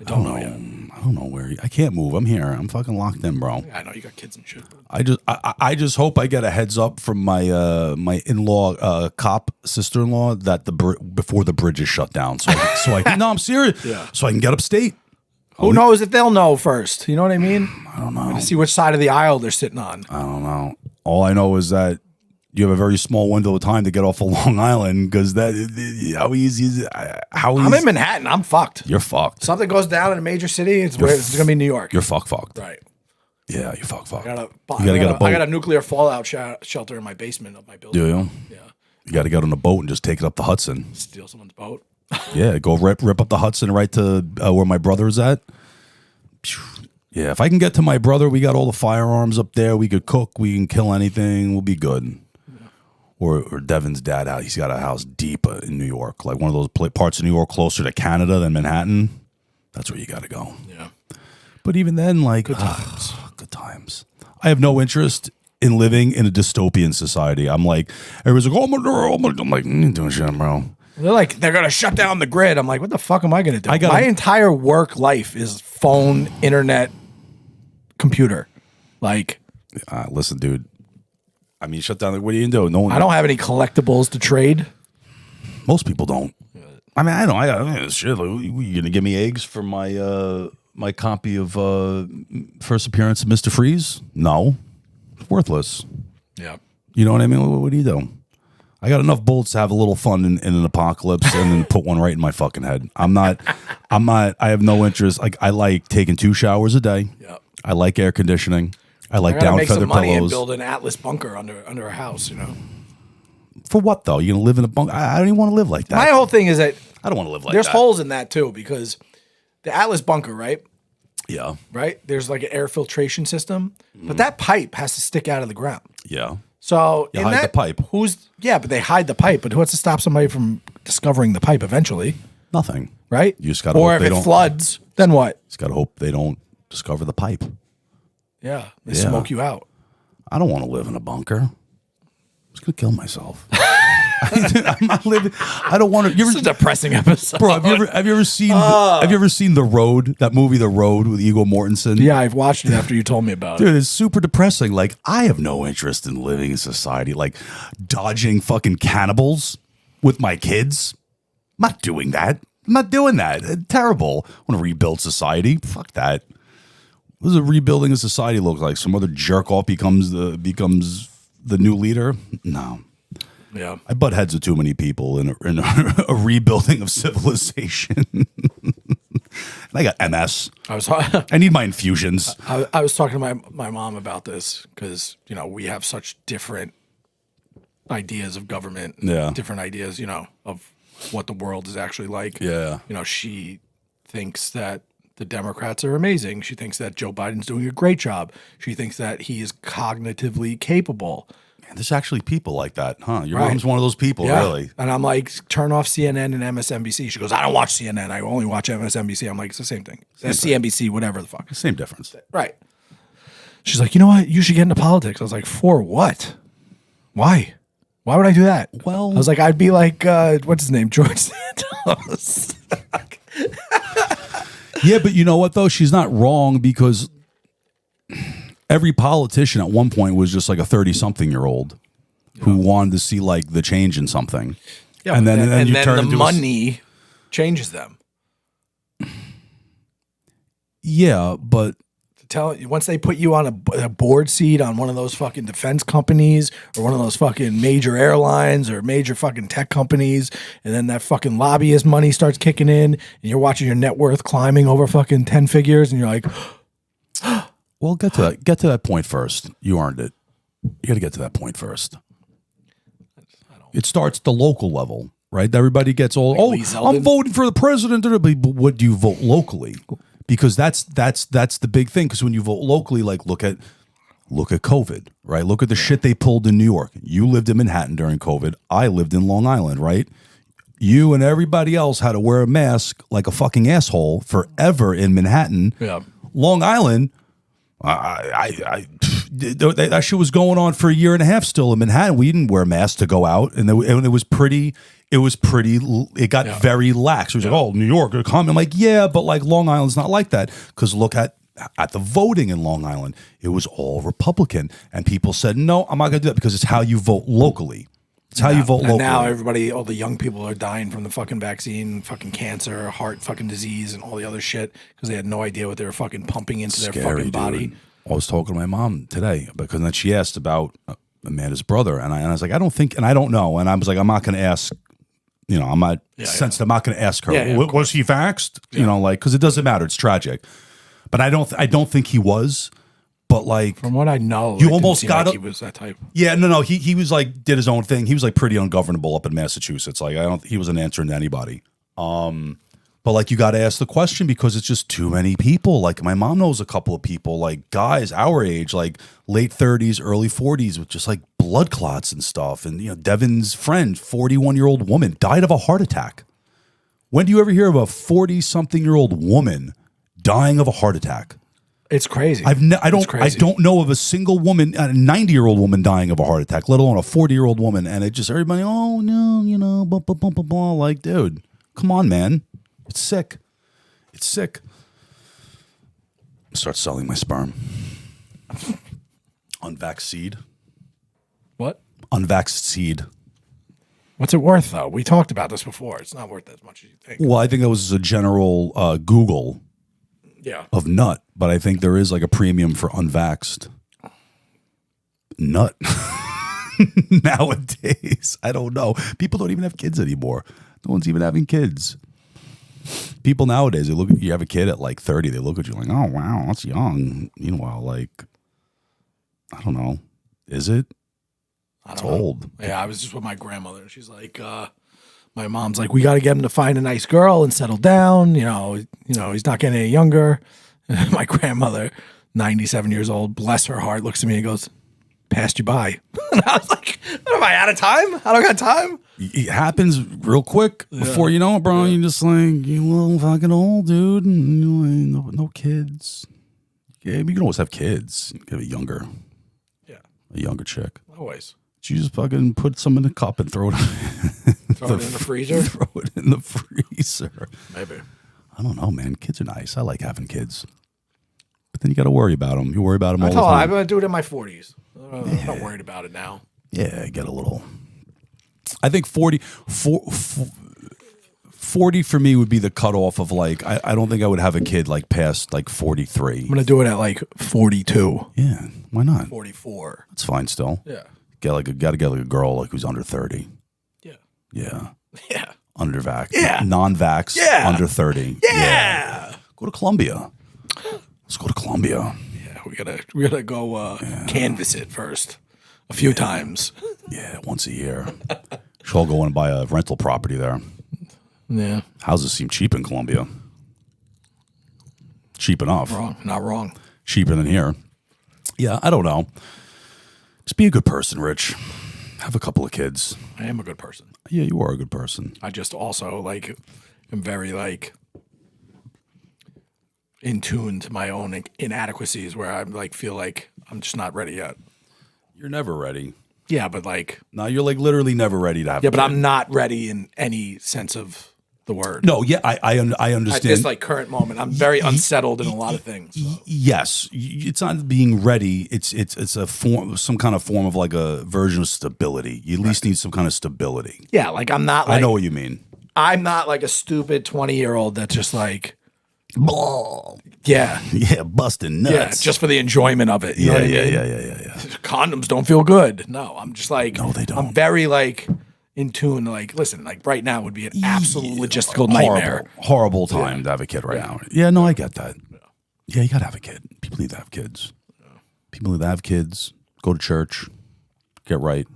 I don't know yet. I don't know where. I can't move. I'm here. I'm fucking locked in, bro. I know you got kids and shit. I just hope I get a heads up from my my in-law cop sister-in-law that before the bridge is shut down. So I can, no, I'm serious. Yeah. So I can get upstate. Who knows if they'll know first? You know what I mean? I don't know. To see which side of the aisle they're sitting on. I don't know. All I know is that you have a very small window of time to get off of Long Island because how easy is it? I'm in Manhattan. I'm fucked. You're fucked. Something goes down in a major city, it's going to be New York. You're fucked. Right. Yeah, you're fucked. I got a nuclear fallout shelter in my basement of my building. Do you? Yeah. You got to get on a boat and just take it up the Hudson. Steal someone's boat. Yeah, go rip up the Hudson right to where my brother is at. Yeah, if I can get to my brother, we got all the firearms up there. We could cook. We can kill anything. We'll be good. Yeah. Or Devin's dad out. He's got a house deep in New York, like one of those parts of New York closer to Canada than Manhattan. That's where you got to go. Yeah. But even then, like, good times. Good times. I have no interest in living in a dystopian society. I'm like, everybody's like, I'm like, you ain't doing shit, bro. They're like, they're going to shut down the grid. I'm like, what the fuck am I going to do? My entire work life is phone, internet, computer. Like, listen, dude. I mean, shut down. What are you gonna do? No one. I don't have any collectibles to trade. Most people don't. I mean, I don't. I got shit. Like, you gonna give me eggs for my my copy of First Appearance of Mr. Freeze? No, it's worthless. Yeah. You know what I mean? What do you do? I got enough bullets to have a little fun in an apocalypse, and then put one right in my fucking head. I'm not. I have no interest. Like, I like taking 2 showers a day. Yeah. I like air conditioning. I like down make feather some money pillows. And build an Atlas bunker under a house. You know. For what though? You gonna live in a bunker? I don't even want to live like that. My whole thing is that I don't want to live like there's that. There's holes in that too, because the Atlas bunker, right? Yeah. Right. There's like an air filtration system, but that pipe has to stick out of the ground. Yeah. So you hide the pipe. But they hide the pipe. But what's to stop somebody from discovering the pipe eventually? Nothing. Right. You just got to. Or if it floods, then what? Just got to hope they don't discover the pipe. Yeah. They smoke you out. I don't want to live in a bunker. I'm just gonna kill myself. I'm not living. I don't want to. It's a depressing episode, bro. Have you ever seen? Have you ever seen The Road? That movie, The Road, with Viggo Mortensen. Yeah, I've watched it after you told me about it. Dude, it's super depressing. Like, I have no interest in living in society. Like, dodging fucking cannibals with my kids. I'm not doing that. I'm not doing that. Terrible. I want to rebuild society. Fuck that. What does a rebuilding a society look like? Some other jerk off becomes the new leader? No. Yeah, I butt heads with too many people in a rebuilding of civilization. I got MS. I need my infusions. I was talking to my mom about this because, you know, we have such different ideas of government. Yeah. Different ideas, you know, of what the world is actually like. Yeah. You know, she thinks that the Democrats are amazing. She thinks that Joe Biden's doing a great job. She thinks that he is cognitively capable. Man, there's actually people like that, huh? Your mom's one of those people, really. And I'm like, turn off CNN and MSNBC. She goes, I don't watch CNN. I only watch MSNBC. I'm like, it's the same thing. CNBC, whatever the fuck. Same difference. Right. She's like, you know what? You should get into politics. I was like, for what? Why? Why would I do that? Well, I was like, I'd be like, what's his name? George Santos. Yeah, but you know what, though? She's not wrong, because every politician at one point was just like a 30-something-year-old who wanted to see like the change in something. Yeah, and then the money changes them. Yeah, but once they put you on a board seat on one of those fucking defense companies or one of those fucking major airlines or major fucking tech companies, and then that fucking lobbyist money starts kicking in, and you're watching your net worth climbing over fucking 10 figures, and you're like, well, get to that point first. You earned it. You got to get to that point first. It starts at the local level, right? Everybody gets all, I'm voting for the president. But what do you vote locally? Because that's the big thing. Because when you vote locally, like look at COVID, right? Look at the shit they pulled in New York. You lived in Manhattan during COVID. I lived in Long Island, right? You and everybody else had to wear a mask like a fucking asshole forever in Manhattan. Yeah. Long Island, that shit was going on for a year and a half still in Manhattan. We didn't wear masks to go out, and it was pretty. It got very lax. It was like, oh, New York, they're coming. I'm like, yeah, but like Long Island's not like that. Because look at the voting in Long Island. It was all Republican. And people said, no, I'm not going to do that because it's how you vote locally. It's how you vote locally. Now all the young people are dying from the fucking vaccine, fucking cancer, heart fucking disease, and all the other shit because they had no idea what they were fucking pumping into their fucking body. Dude. I was talking to my mom today because then she asked about Amanda's brother. And I was like, I don't think, and I don't know. And I was like, I'm not going to ask. You know, I'm not I'm not going to ask her. Was he vaxxed? Yeah. You know, like, because it doesn't matter. It's tragic. But I don't think he was. But like, from what I know, you almost got like he was that type. Yeah, no. He was like did his own thing. He was like pretty ungovernable up in Massachusetts. Like he wasn't answering to anybody. But like you got to ask the question because it's just too many people. Like my mom knows a couple of people, like guys our age, like late 30s, early 40s with just like blood clots and stuff. And, you know, Devin's friend, 41-year-old woman, died of a heart attack. When do you ever hear of a 40-something-year-old woman dying of a heart attack? It's crazy. I don't know of a single woman, a 90-year-old woman dying of a heart attack, let alone a 40-year-old woman. And it just everybody, oh no, you know, blah, blah, blah, blah, blah. Like, dude, come on, man. It's sick. It's sick. Start selling my sperm. Unvaxxed seed. What? Unvaxxed seed. What's it worth, though? We talked about this before. It's not worth as much as you think. Well, I think that was a general Google of nut, but I think there is like a premium for unvaxxed nut nowadays. I don't know. People don't even have kids anymore. No one's even having kids. People nowadays, they look at you have a kid at like 30, they look at you like, oh wow, that's young. Meanwhile, like, I don't know. Is it? It's old. Yeah, I was just with my grandmother and she's like, my mom's like, we got to get him to find a nice girl and settle down. You know, he's not getting any younger. And my grandmother, 97 years old, bless her heart, looks at me and goes, passed you by. And I was like, what, am I out of time? I don't got time. It happens real quick before you know it, bro. You're just like, you little fucking old dude. And no kids. Yeah, you can always have kids. You can have a younger chick. Always. You just fucking put some in the cup and throw it Throw it in the freezer? Throw it in the freezer. Maybe. I don't know, man. Kids are nice. I like having kids. But then you got to worry about them. You worry about them all the time. I'm going to do it in my 40s. I'm not worried about it now. Yeah, get a little. I think 40 for me would be the cutoff of like, I don't think I would have a kid like past like 43. I'm going to do it at like 42. Yeah, why not? 44. That's fine still. Yeah. Got to get like a girl like who's under 30. Yeah. Yeah. Yeah. Under vax. Yeah. Non-vax. Yeah. Under 30. Yeah. Go to Columbia. Let's go to Columbia. Yeah, we gotta go canvass it first. A few times. Yeah, once a year. Should all go and buy a rental property there. Yeah. Houses seem cheap in Columbia. Cheap enough. Not wrong. Cheaper than here. Yeah, I don't know. Just be a good person, Rich. Have a couple of kids. I am a good person. Yeah, you are a good person. I just also like am very like in tune to my own inadequacies where I like feel like I'm just not ready yet. You're never ready. Yeah, but like No, you're like literally never ready to have. Yeah, but I'm not ready in any sense of the word. No, yeah, I understand. At this like current moment, I'm very unsettled in a lot of things. So. Yes, it's not being ready. It's a form, some kind of form of like a version of stability. You at least need some kind of stability. Yeah, like I'm not. Like, I know what you mean. I'm not like a stupid 20-year-old that's just like, yeah, busting nuts. Yeah, just for the enjoyment of it. You know what I mean? Yeah. Condoms don't feel good. No, I'm just like, no, they don't. I'm very like in tune. Like, listen, like right now would be an absolute logistical nightmare. Horrible time to have a kid right now. Yeah, no, I get that. Yeah, you gotta have a kid. People need to have kids. People need to have kids. Go to church. Get right.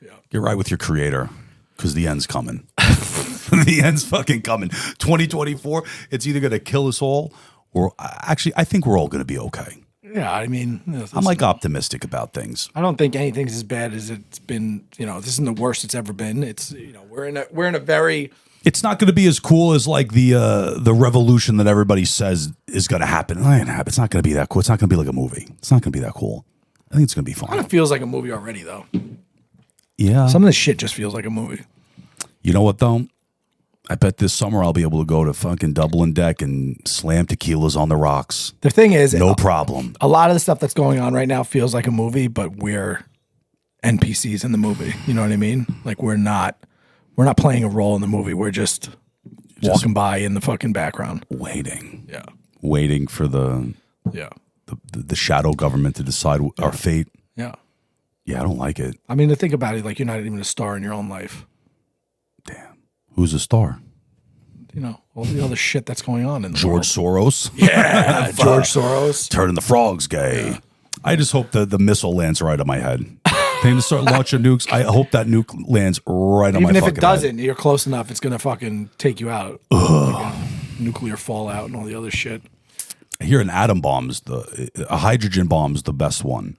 Yeah. Get right with your creator, because the end's coming. The end's fucking coming. 2024, it's either going to kill us all or actually, I think we're all going to be okay. Yeah, I mean, I'm like optimistic about things. I don't think anything's as bad as it's been. You know, this isn't the worst it's ever been. It's, you know, we're in a very. It's not going to be as cool as like the revolution that everybody says is going to happen. It's not going to be that cool. It's not going to be like a movie. It's not going to be that cool. I think it's going to be fun. It kind of feels like a movie already, though. Yeah. Some of this shit just feels like a movie. You know what, though? I bet this summer I'll be able to go to fucking Dublin Deck and slam tequilas on the rocks. The thing is, no problem. A lot of the stuff that's going on right now feels like a movie, but we're NPCs in the movie. You know what I mean? Like we're not playing a role in the movie. We're just walking by in the fucking background, waiting. Yeah, waiting for the shadow government to decide our fate. Yeah, yeah, I don't like it. I mean, to think about it, like you're not even a star in your own life. Damn. Who's a star? You know, all the other shit that's going on in the George world. Soros? Yeah, George Soros. Turning the frogs gay. Yeah. I just hope the missile lands right on my head. They're gonna start launching nukes. I hope that nuke lands right on my Even if fucking it doesn't, head. you're close enough. It's gonna fucking take you out. Like nuclear fallout and all the other shit. I hear an atom bomb's a hydrogen bomb's the best one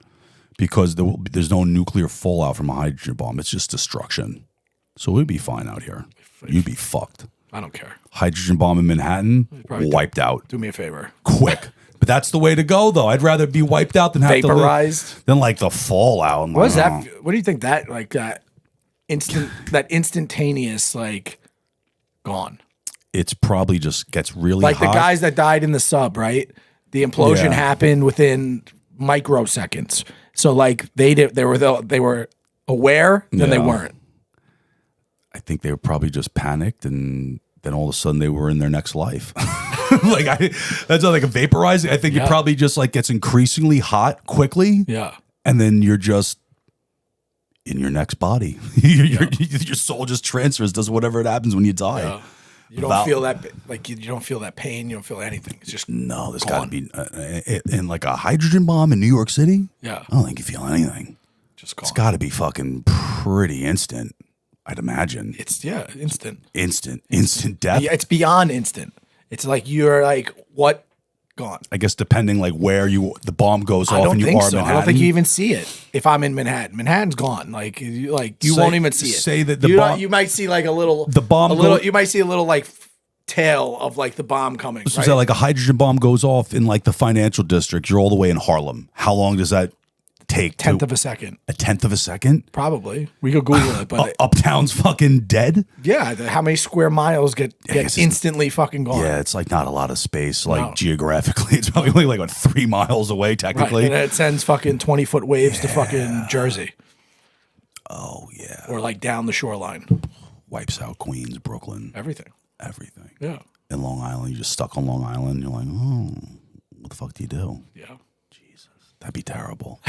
because there's no nuclear fallout from a hydrogen bomb. It's just destruction. So we'd be fine out here. You'd be fucked. I don't care. Hydrogen bomb in Manhattan, wiped out. Do me a favor. Quick. But that's the way to go, though. I'd rather be wiped out than have Vaporized. to live, than like the fallout. What is that? What do you think that like that instantaneous like gone? It's probably just gets really Like hot. the guys that died in the sub, right? The implosion happened within microseconds. So like they were aware, then they weren't. I think they were probably just panicked, and then all of a sudden they were in their next life. That's not like a vaporizing. I think it probably just like gets increasingly hot quickly. Yeah. And then you're just in your next body. Your soul just transfers, does whatever it happens when you die. Yeah. You don't feel that like you don't feel that pain. You don't feel anything. It's just no. There's got to be in like a hydrogen bomb in New York City. Yeah. I don't think you feel anything. Just gone. It's got to be fucking pretty instant. I'd imagine. It's instant. Instant death. Yeah, it's beyond instant. It's like you're like what gone. I guess depending like where the bomb goes off and you are so. Manhattan. I don't think you even see it. If I'm in Manhattan, Manhattan's gone. Like you won't even see it. Say that the bomb. You might see like a little. The bomb. You might see a little like tail of like the bomb coming. So say like a hydrogen bomb goes off in like the financial district. You're all the way in Harlem. How long does that take? Tenth of a second. A tenth of a second? Probably. We could Google it, but Uptown's fucking dead. Yeah, how many square miles get instantly fucking gone? Yeah, it's like not a lot of space. Like geographically, it's probably only like what 3 miles away technically. Right. And it sends fucking 20-foot waves to fucking Jersey. Oh yeah. Or like down the shoreline. Wipes out Queens, Brooklyn, everything. Yeah. In Long Island, you're just stuck on Long Island. You're like, oh, what the fuck do you do? Yeah. Jesus, that'd be terrible.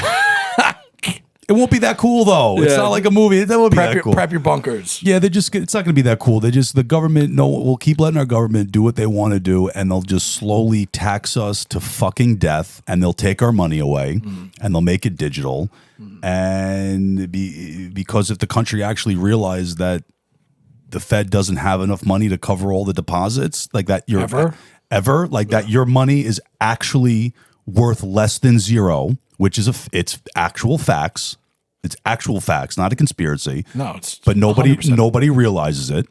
It won't be that cool though. It's not like a movie. That would be that cool. Prep your bunkers. Yeah, it's not going to be that cool. The government, we'll keep letting our government do what they want to do, and they'll just slowly tax us to fucking death, and they'll take our money away, and they'll make it digital, and because if the country actually realized that the Fed doesn't have enough money to cover all the deposits, like that, ever like that, your money is actually worth less than zero. Which is it's actual facts. It's actual facts, not a conspiracy. No, it's but 100%. nobody realizes it.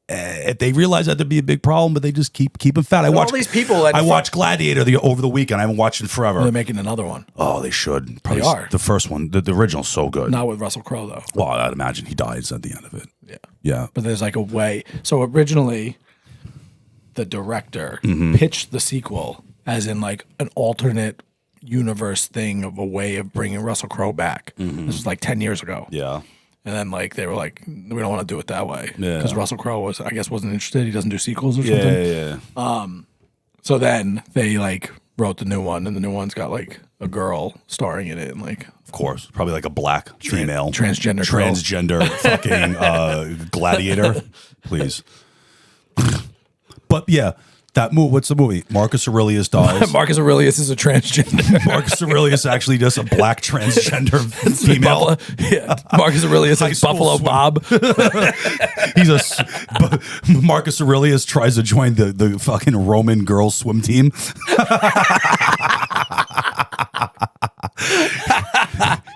If they realize that there'd be a big problem, but they just keep it fat. I watch all these people. I watched Gladiator over the weekend. I haven't watched it forever. They're making another one. Oh, they should. Probably They are. The first one, the original's so good. Not with Russell Crowe though. Well, I'd imagine he dies at the end of it. Yeah. But there's like a way. So originally, the director pitched the sequel as in like an alternate universe thing of a way of bringing Russell Crowe back. This was like 10 years ago. Yeah. And then like they were like, we don't want to do it that way Yeah. Russell Crowe wasn't interested. He doesn't do sequels or something. Yeah. So then they like wrote the new one, and the new one's got like a girl starring in it, and like Of course. Probably like a black female. transgender girl. Transgender fucking gladiator. Please. But yeah, that movie, what's the movie? Marcus Aurelius dies. Marcus Aurelius is a transgender. Marcus Aurelius actually just a black transgender female. Yeah, Marcus Aurelius High is school Buffalo swim. Bob. Marcus Aurelius tries to join the fucking Roman girls swim team.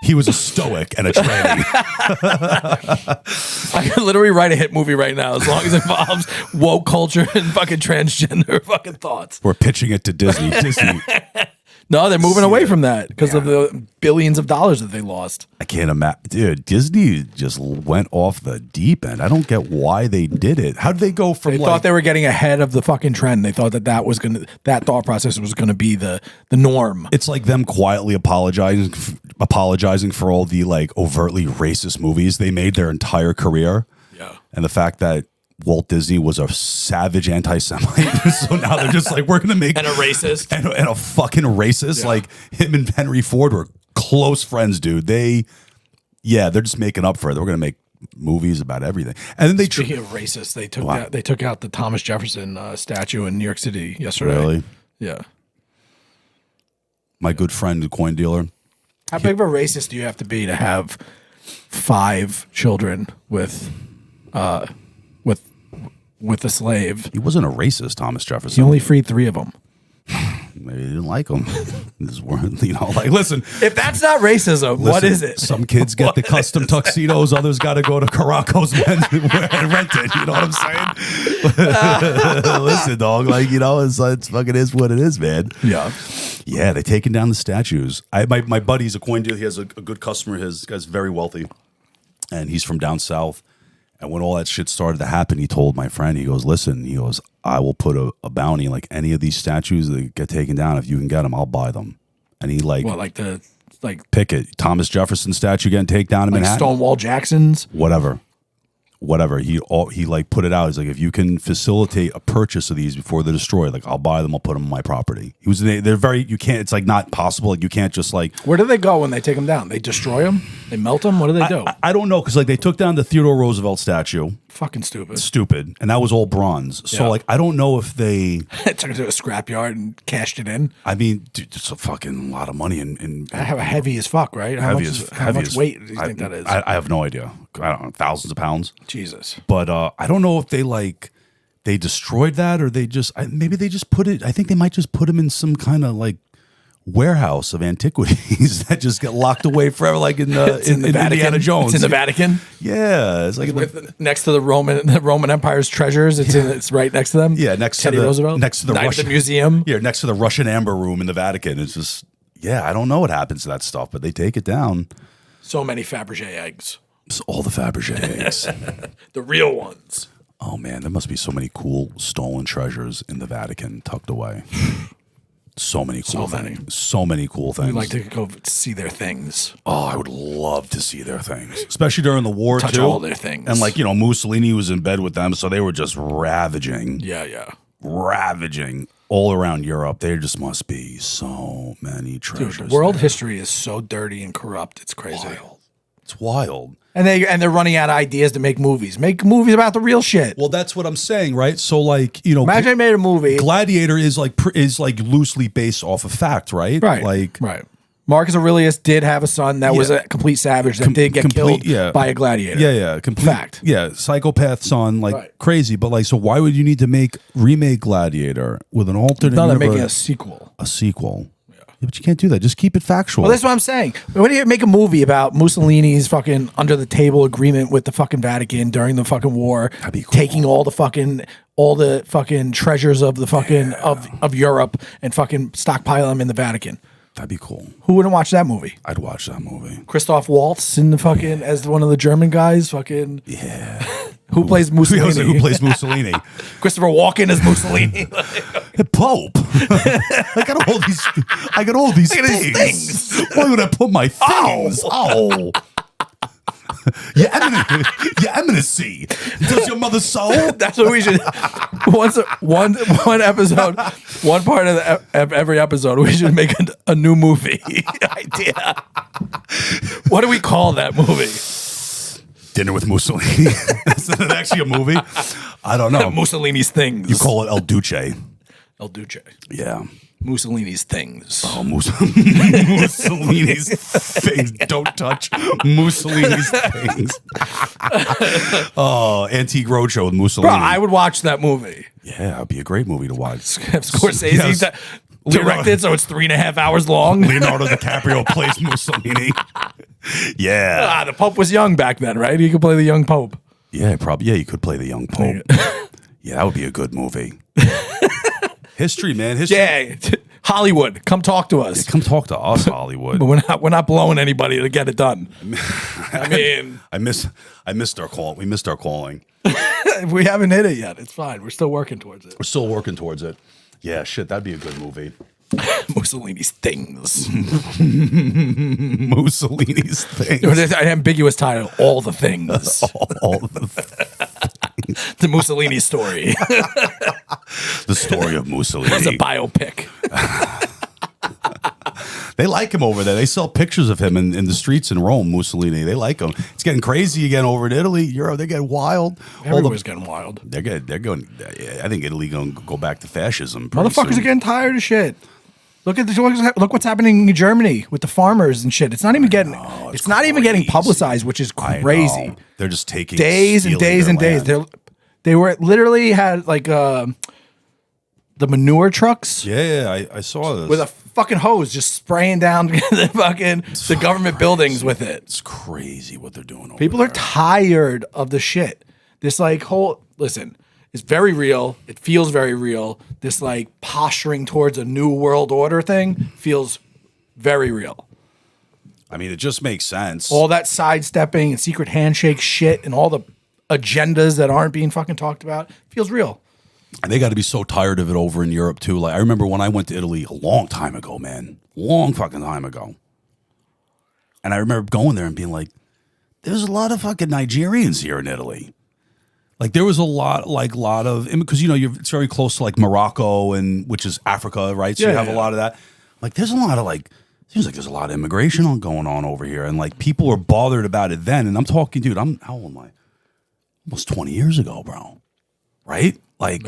He was a stoic and a tranny. I could literally write a hit movie right now as long as it involves woke culture and fucking transgender fucking thoughts. We're pitching it to Disney. No, they're moving away from that because of the billions of dollars that they lost. I can't imagine. Dude, Disney just went off the deep end. I don't get why they did it. How did they go from They thought they were getting ahead of the fucking trend. They thought that thought process was gonna be the norm. It's like them quietly apologizing for all the like overtly racist movies they made their entire career. Yeah. And the fact that Walt Disney was a savage anti-Semite. So now they're just like, we're going to make... And a racist. And a fucking racist. Yeah. Like him and Henry Ford were close friends, dude. They're just making up for it. They were going to make movies about everything. And then Speaking of racist, they took out the Thomas Jefferson statue in New York City yesterday. Really? Yeah. My good friend, the coin dealer, How big of a racist do you have to be to have 5 children with a slave? He wasn't a racist, Thomas He Jefferson. only freed 3 of them. Maybe he didn't like him. Like, listen. If that's not racism, what is it? Some kids get the custom tuxedos. Others got to go to Caraco's and rent it. You know what I'm saying? Listen, dog. Like, it's fucking is what it is, man. Yeah. Yeah, they're taking down the statues. My buddy's a coin dealer. He has a good customer. His guy's very wealthy, and he's from down south. And when all that shit started to happen, he told my friend, he goes, listen, he goes, I will put a bounty, like any of these statues that get taken down, if you can get them, I'll buy them. And he pick it. Thomas Jefferson statue getting taken down in Manhattan. Stonewall Jackson's? Whatever. He like put it out. He's like, if you can facilitate a purchase of these before they're destroyed, like I'll buy them, I'll put them on my property. They're very, you can't, it's like not possible. Like you can't just like. Where do they go when they take them down? They destroy them? They melt them? What do they do? I don't know, because like they took down the Theodore Roosevelt statue. Fucking stupid. Stupid. And that was all bronze. So like, I don't know if they. Took it to a scrapyard and cashed it in. I mean, dude, it's a fucking lot of money in heavy as fuck, right? How much weight do you think that is? I have no idea. I don't know, thousands of pounds. Jesus. But I don't know if they destroyed that, or maybe they just put it. I think they might just put them in some kind of like warehouse of antiquities that just get locked away forever, like in Indiana Jones. It's in the Vatican. Yeah, it's like next to the Roman Empire's treasures. It's right next to them. Yeah, next Teddy to Roosevelt, next to the Russian museum. Yeah, next to the Russian Amber Room in the Vatican. It's just I don't know what happens to that stuff, but they take it down. So many Fabergé eggs. It's all the Fabergé eggs, the real ones. Oh man, there must be so many cool stolen treasures in the Vatican tucked away. So many cool things. So many cool things. We'd like to go see their things. Oh, I would love to see their things, especially during the war. Touch all their things. And Mussolini was in bed with them, so they were just ravaging. Yeah. Ravaging all around Europe. There just must be so many treasures. Dude, world history is so dirty and corrupt. It's crazy. It's wild. And they're running out of ideas to make movies. Make movies about the real shit. Well, that's what I'm saying, right? So, imagine I made a movie. Gladiator is loosely based off of fact, right? Right. Marcus Aurelius did have a son that was a complete savage that did get killed by a gladiator. Yeah. Complete fact. Yeah, psychopath son, crazy. But so why would you need to remake Gladiator with an alternate? No, they're making a sequel. A sequel. Yeah, but you can't do that. Just keep it factual. Well, that's what I'm saying. When do you make a movie about Mussolini's fucking under the table agreement with the fucking Vatican during the fucking war, taking all the fucking treasures of the fucking of Europe and fucking stockpile them in the Vatican? That'd be cool. Who wouldn't watch that movie? I'd watch that movie. Christoph Waltz in the fucking as one of the German guys. Fucking Who plays Mussolini? Who plays Mussolini? Christopher Walken as Mussolini. Pope. I got all these things. Why would I put my things? Oh. Your eminency. Does your mother sew? That's what we should. One episode, one part of every episode, we should make a new movie idea. What do we call that movie? Dinner with Mussolini. Is that actually a movie? I don't know. Mussolini's Things. You call it El Duce. El Duce. Yeah. Mussolini's Things. Oh, Mussolini's Things. Don't touch Mussolini's Things. Oh, Antique Roadshow with Mussolini. Bro, I would watch that movie. Yeah, it'd be a great movie to watch. Have Scorsese directed, so it's 3.5 hours long. Leonardo DiCaprio plays Mussolini. Yeah. The Pope was young back then, right? He could play the young Pope. Yeah, probably. Yeah, you could play the young Pope. Yeah, that would be a good movie. History, man. History. Yeah, Hollywood, come talk to us. Yeah, come talk to us, Hollywood. But we're not blowing anybody to get it done. I mean, I missed our call. We missed our calling. We haven't hit it yet. It's fine. We're still working towards it. We're still working towards it. Yeah, shit, that'd be a good movie. Mussolini's Things. Mussolini's Things. An ambiguous title. All the things. All the things. The Mussolini story. The story of Mussolini. It's a biopic. They like him over there. They sell pictures of him in the streets in Rome, Mussolini. They like him. It's getting crazy again over in Italy. Europe, they're getting wild. Everywhere's getting wild. They're going. I think Italy going to go back to fascism. Motherfuckers are getting tired of shit. Look at look what's happening in Germany with the farmers and shit. It's not even getting it's not even getting publicized, which is crazy. They're just taking days and days and days. They were literally had like the manure trucks. Yeah, I saw this With a fucking hose just spraying down the government buildings with it. It's crazy what they're doing over People there. are tired of the shit. This like listen, it's very real. It feels very real. This like posturing towards a new world order thing feels very real. I mean, it just makes sense. All that sidestepping and secret handshake shit and all the agendas that aren't being fucking talked about feels real. And they got to be so tired of it over in Europe too. Like I remember when I went to Italy a long time ago, man, long fucking time ago. And I remember going there and being like, "There's a lot of fucking Nigerians here in Italy." Like there was a lot of because it's very close to like Morocco and which is Africa, right? So you have a lot of that. Like there's a lot of seems like there's a lot of immigration going on over here, and like people were bothered about it then. And I'm talking, dude, how old am I? Almost 20 years ago, bro. Right? Like,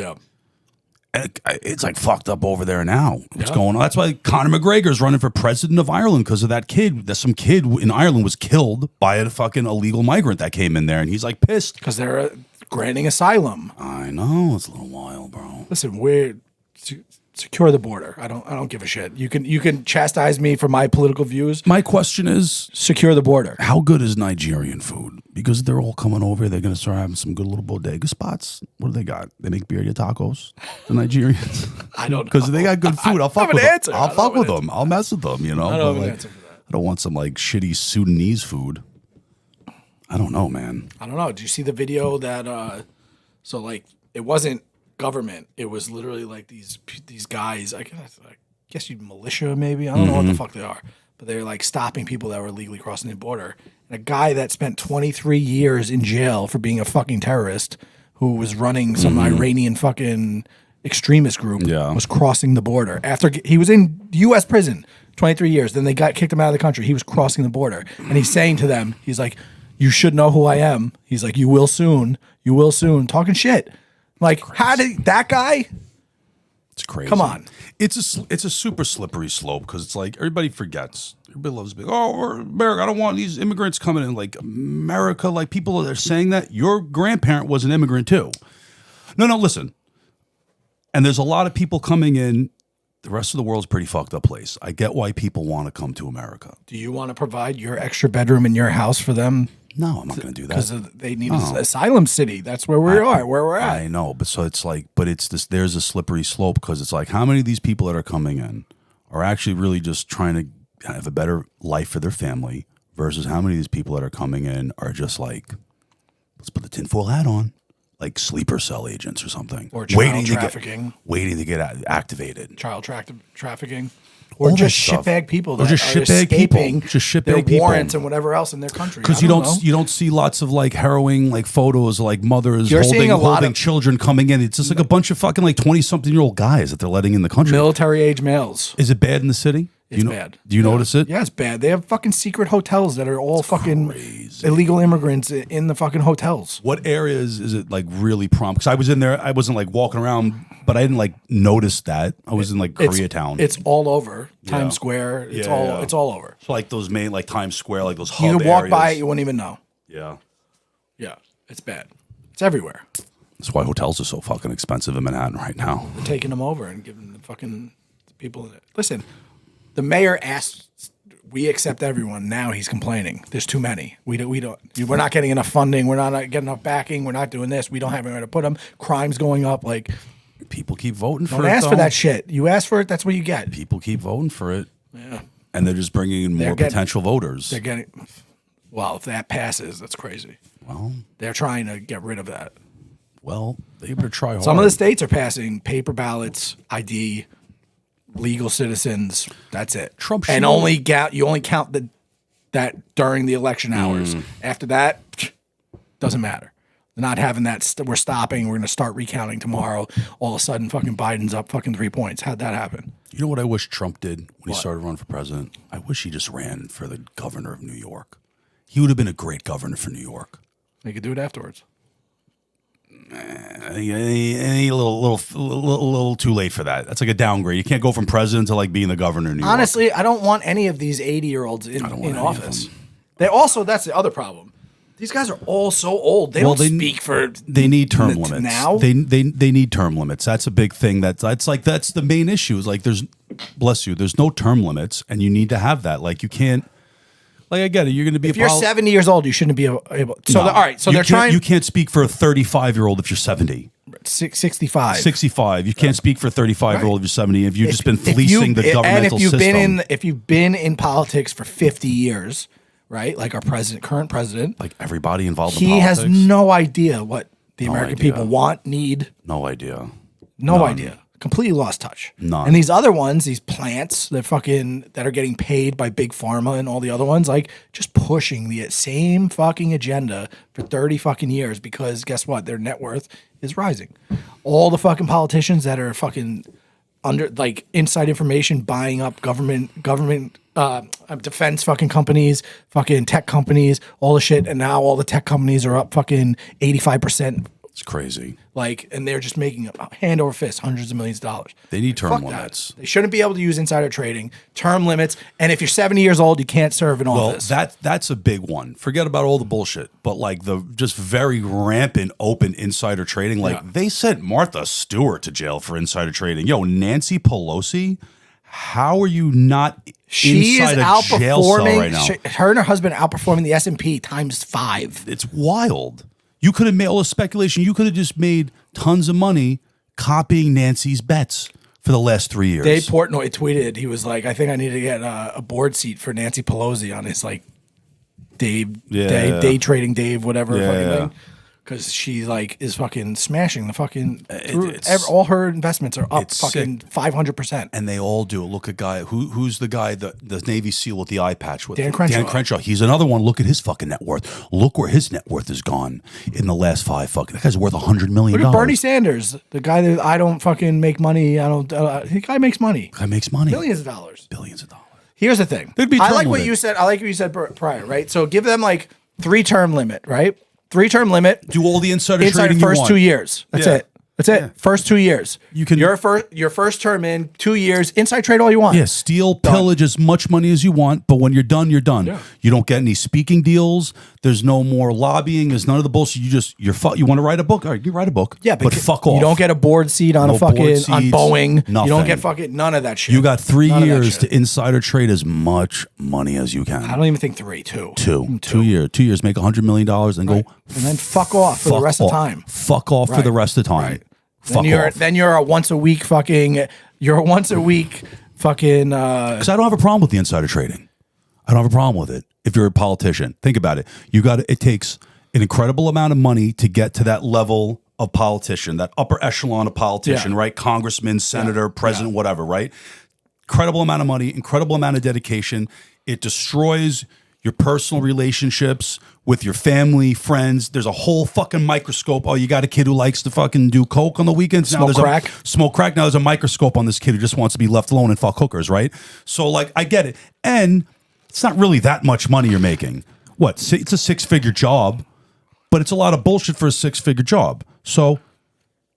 it's like fucked up over there now. What's going on? That's why Conor McGregor's running for president of Ireland because of that kid. That some kid in Ireland was killed by a fucking illegal migrant that came in there, and he's like pissed because they're granting asylum. I know it's a little wild, bro. Listen, we're secure the border. I don't give a shit. You can chastise me for my political views. My question is, secure the border. How good is Nigerian food? Because they're all coming over. They're going to start having some good little bodega spots. What do they got? They make birria tacos. The Nigerians. I don't because they got good food. I'll fuck with them. I'll fuck with them. I'll mess with them. You know. I don't have an answer for that. I don't want some like shitty Sudanese food. I don't know, man. I don't know. Did you see the video that? So like it wasn't government. It was literally like these guys. I guess you militia maybe. I don't know what the fuck they are, but they're like stopping people that were illegally crossing the border. And a guy that spent 23 years in jail for being a fucking terrorist, who was running some Iranian fucking extremist group, was crossing the border after he was in U.S. prison 23 years. Then they kicked him out of the country. He was crossing the border, and he's saying to them, he's like, "You should know who I am." He's like, "You will soon. You will soon." Talking shit. Like, how did that guy? It's crazy. Come on. It's a super slippery slope because it's like everybody forgets. Everybody loves being, we're America. I don't want these immigrants coming in. Like America, like people that are saying that. Your grandparent was an immigrant too. No, listen. And there's a lot of people coming in. The rest of the world's a pretty fucked up place. I get why people want to come to America. Do you want to provide your extra bedroom in your house for them? No, I'm not going to do that. Because they need an asylum city. That's where where we're at. I know, but so it's like, it's this. There's a slippery slope because it's like, how many of these people that are coming in are actually really just trying to have a better life for their family versus how many of these people that are coming in are just like, let's put the tinfoil hat on, like sleeper cell agents or something, or child trafficking, waiting to get activated, child trafficking. Or just shitbag people that just are escaping their warrants and whatever else in their country. Because you don't see lots of like harrowing like photos of like mothers holding children coming in. It's just like a bunch of fucking like 20-something-year-old guys that they're letting in the country. Military age males. Is it bad in the city? It's bad. Do you notice it? Yeah, it's bad. They have fucking secret hotels that are all fucking illegal immigrants in the fucking hotels. What areas is it like really prompt? Because I was in there, I wasn't like walking around, but I didn't like notice that. I was in like Koreatown. It's all over Times Square. It's all over. So like those main like Times Square, like those hub you could walk areas. by, you wouldn't even know. Yeah, it's bad. It's everywhere. That's why hotels are so fucking expensive in Manhattan right now. They're taking them over and giving the fucking people. Listen. The mayor asked, we accept everyone. Now he's complaining. There's too many. We're not getting enough funding. We're not getting enough backing. We're not doing this. We don't have anywhere to put them. Crime's going up. Like, people keep voting for it. Don't ask for that shit. You ask for it, that's what you get. People keep voting for it. Yeah. And they're just bringing in more potential voters. They're getting, well, if that passes, that's crazy. Well, they're trying to get rid of that. Well, they better try hard. Some of the states are passing paper ballots, ID, legal citizens. That's it. Trump and you only count that during the election hours. After that, doesn't matter. They're not having that. We're stopping. We're going to start recounting tomorrow. All of a sudden, fucking Biden's up fucking 3 points. How'd that happen? You know what I wish Trump did when he started running for president? I wish he just ran for the governor of New York. He would have been a great governor for New York. They could do it afterwards. A little too late for that. That's like a downgrade. You can't go from president to like being the governor of New York. Honestly, I don't want any of these 80-year-olds in office. They also, that's the other problem. These guys are all so old. They don't speak for. They need term limits now. They need term limits. That's a big thing. That's the main issue. Is like there's no term limits, and you need to have that. Like you can't. Like I get it. You're going to be. If you're 70 years old, you shouldn't be able. So all right. So they're trying. You can't speak for a 35-year-old if you're 70. 65. 65. You can't speak for a 35-year-old if you're 70. If you've just been fleecing the governmental system. If you've been in politics for 50 years, right? Like our current president, like everybody involved in he politics. has no idea what the American people want, need. No idea. No idea. Completely lost touch. None. And these other ones, these plants that are getting paid by big pharma and all the other ones, like just pushing the same fucking agenda for 30 fucking years because guess what? Their net worth is rising. All the fucking politicians that are fucking under like inside information, buying up government defense fucking companies, fucking tech companies, all the shit, and now all the tech companies are up fucking 85%. It's crazy. Like, and they're just making hand over fist hundreds of millions of dollars. They need term Fuck limits. That. They shouldn't be able to use insider trading, term limits, and if you're 70 years old, you can't serve in office. Well, that's a big one. Forget about all the bullshit, but like the just very rampant open insider trading. Like they sent Martha Stewart to jail for insider trading. Yo, Nancy Pelosi, how are you not she inside is a jail cell right now? Her and her husband outperforming the S&P times 5. It's wild. You could have made all the speculation. You could have just made tons of money copying Nancy's bets for the last 3 years. Dave Portnoy tweeted, he was like, I think I need to get a board seat for Nancy Pelosi on his like day trading Dave, whatever fucking thing. Because she like is fucking smashing the fucking all her investments are up fucking 500%. And they all do. Look at guy who's the guy the Navy SEAL with the eye patch with Dan Crenshaw. Dan Crenshaw. He's another one. Look at his fucking net worth. Look where his net worth has gone in the last 5 fucking. That guy's worth $100 million. Look at Bernie Sanders, the guy that I don't fucking make money. The guy makes money. Guy makes money. Billions of dollars. Billions of dollars. Here's the thing. I like what you said. I like what you said prior, right? So give them like 3-term limit, right? 3-term limit. Do all the insider trading first you want. 2 years. That's it. That's it. Yeah. First 2 years. You can your first term in 2 years. Inside trade all you want. Yeah, steal, pillage as much money as you want, but when you're done, you're done. Yeah. You don't get any speaking deals. There's no more lobbying. There's none of the bullshit. You want to write a book? All right, you write a book. Yeah, but fuck off. You don't get a board seat on on Boeing. Nothing. You don't get fucking none of that shit. You got 3 years to insider trade as much money as you can. I don't even think 3. 2. 2 years. 2 years. Make $100 million and go. And then fuck off for the rest of the time. Fuck off for the rest of the time. Right. Then you're a once a week fucking. You're a once a week fucking. Because I don't have a problem with the insider trading. I don't have a problem with it. If you're a politician, think about it. It takes an incredible amount of money to get to that level of politician, that upper echelon of politician, right? Congressman, senator, president, whatever, right? Incredible amount of money, incredible amount of dedication. It destroys your personal relationships with your family, friends. There's a whole fucking microscope. Oh, you got a kid who likes to fucking do coke on the weekends? Smoke crack. Now there's a microscope on this kid who just wants to be left alone and fuck hookers, right? So, like, I get it. And it's not really that much money you're making. What? It's a 6-figure job, but it's a lot of bullshit for a 6-figure job. So,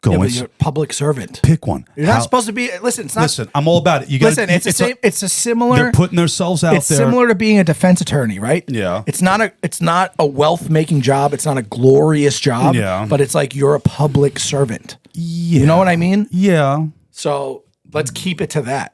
but you're a public servant. Pick one. You're not supposed to be. Listen, it's not. Listen, I'm all about it. It's a similar. They're putting themselves out there. It's similar to being a defense attorney, right? Yeah. It's not a wealth making job. It's not a glorious job. Yeah. But it's like you're a public servant. Yeah. You know what I mean? Yeah. So let's keep it to that.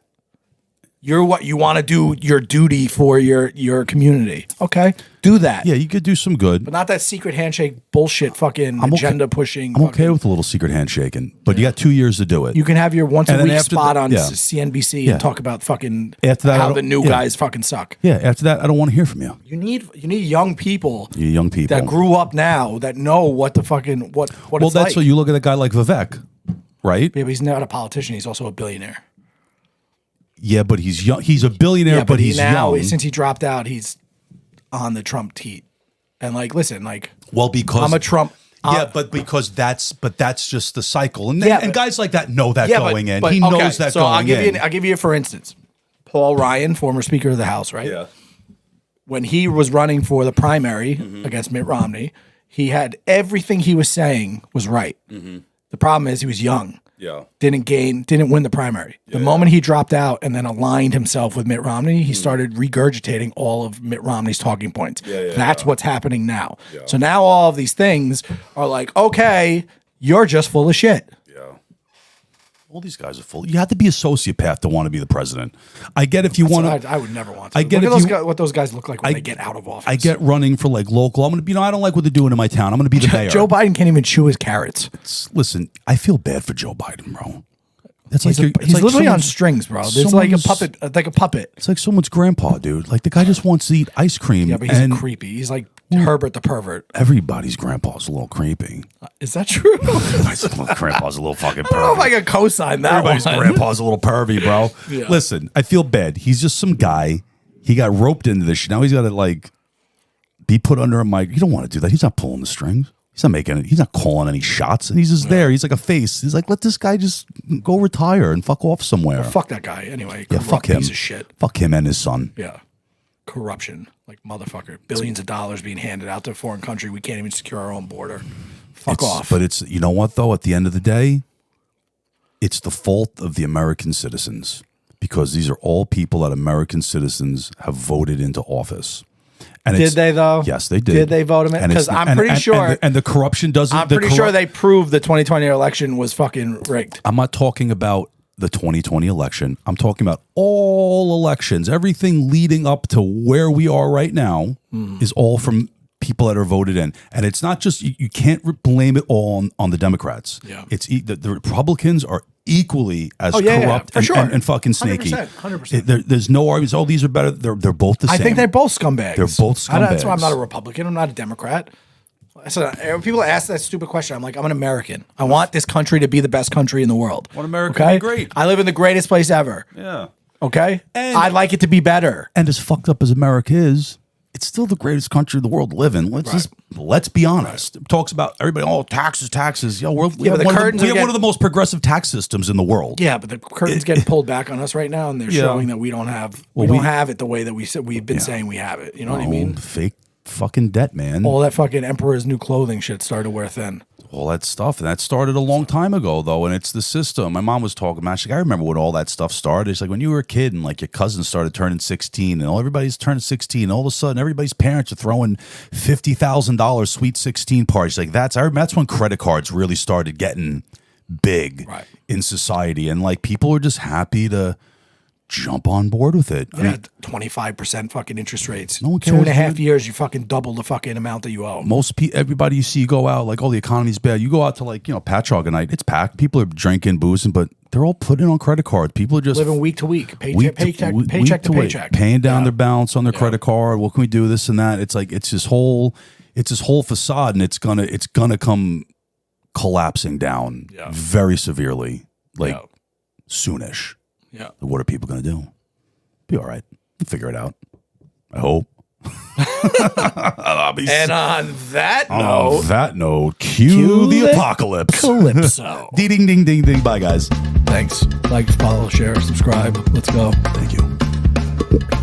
You're what you want to do your duty for your community. Okay, do that. Yeah, you could do some good, but not that secret handshake bullshit. Fucking agenda pushing. I'm okay with a little secret handshaking, but you got 2 years to do it. You can have your once a week spot on CNBC and talk about fucking how the new guys fucking suck. Yeah, after that, I don't want to hear from you. You need young people. Young people that grew up now that know what the fucking what. Well, that's what you look at a guy like Vivek, right? Yeah, but he's not a politician. He's also a billionaire. Yeah, but he's young. He's a billionaire, but he's young. Since he dropped out, he's on the Trump teat. And like, listen, like, well, because I'm a Trump. But that's just the cycle. And guys like that know that going in. He knows that going in. I'll give you, for instance, Paul Ryan, former Speaker of the House, right? Yeah. When he was running for the primary against Mitt Romney, He had everything he was saying was right. The problem is he was young. Yeah. Didn't win the primary. The moment he dropped out and then aligned himself with Mitt Romney, he started regurgitating all of Mitt Romney's talking points. That's what's happening now. So now all of these things are like, okay, you're just full of shit. All these guys are full. You have to be a sociopath to want to be the president. I get if you want to. I would never want to. I get look at what those guys look like when they get out of office. I get running for like local. I'm going to, I don't like what they're doing in my town. I'm going to be the mayor. Joe Biden can't even chew his carrots. Listen, I feel bad for Joe Biden, bro. That's he's literally on strings, bro. It's like a puppet. It's like someone's grandpa, dude. Like the guy just wants to eat ice cream. Yeah, but he's creepy. He's like Herbert the pervert. Everybody's grandpa's a little creepy. Is that true? My grandpa's a little fucking pervy. I don't know if I can co-sign that. Everybody's grandpa's a little pervy, bro. Listen, I feel bad. He's just some guy. He got roped into this shit. Now he's got to like be put under a mic. You don't want to do that. He's not pulling the strings. He's not making it. He's not calling any shots. And he's just there. He's like a face. He's like, let this guy just go retire and fuck off somewhere. Well, fuck that guy anyway. Yeah, fuck him. Piece of shit. Fuck him and his son. Yeah. Corruption. Like motherfucker. Billions of dollars being handed out to a foreign country. We can't even secure our own border. Fuck off. But it's, you know what though? At the end of the day, it's the fault of the American citizens because these are all people that American citizens have voted into office. And did they though? Yes, they did. Did they vote him in? Because I'm pretty sure. And the corruption doesn't. I'm pretty sure they proved the 2020 election was fucking rigged. I'm not talking about the 2020 election. I'm talking about all elections. Everything leading up to where we are right now is all from people that are voted in. And it's not just, you can't blame it all on the Democrats. Yeah. It's the Republicans are equally as corrupt and fucking snaky. 100%. There's no arguments. Oh, these are better. They're both the same. I think they're both scumbags. They're both scumbags. That's why I'm not a Republican. I'm not a Democrat. So when people ask that stupid question, I'm like, I'm an American. I want this country to be the best country in the world. I want America to be great. I live in the greatest place ever. Yeah. Okay? And I'd like it to be better. And as fucked up as America is, it's still the greatest country in the world to live in. Let's be honest. It talks about everybody, taxes. Yo, we have one of the most progressive tax systems in the world. Yeah, but the curtain's getting pulled back on us right now, and they're showing that we don't have it the way that we've been saying we have it. You know what I mean? Fake fucking debt, man. All that fucking Emperor's New Clothing shit started to wear thin. All that stuff. And that started a long time ago, though, and it's the system. My mom was talking about, she's like, I remember when all that stuff started. It's like when you were a kid and like your cousins started turning 16 and everybody's turning 16, and all of a sudden everybody's parents are throwing $50,000 sweet 16 parties. Like that's when credit cards really started getting big in society. And like people are just happy to jump on board with it. Yeah, I mean, 25% fucking interest rates. No one cares, 2.5 years, you fucking double the fucking amount that you owe. Everybody you see go out, like, oh, the economy's bad. You go out to like, Patchogue night, it's packed. People are drinking, boozing, but they're all putting on credit cards. People are just living week to week, paycheck to paycheck, paying down their balance on their credit card. What can we do? This and that. It's like it's this whole facade, and it's gonna come collapsing down very severely, like soonish. Yeah. What are people going to do? Be all right. We'll figure it out. I hope. And on that note, cue the apocalypse. Calypso. Ding, ding, ding, ding. Bye, guys. Thanks. Like, follow, share, subscribe. Let's go. Thank you.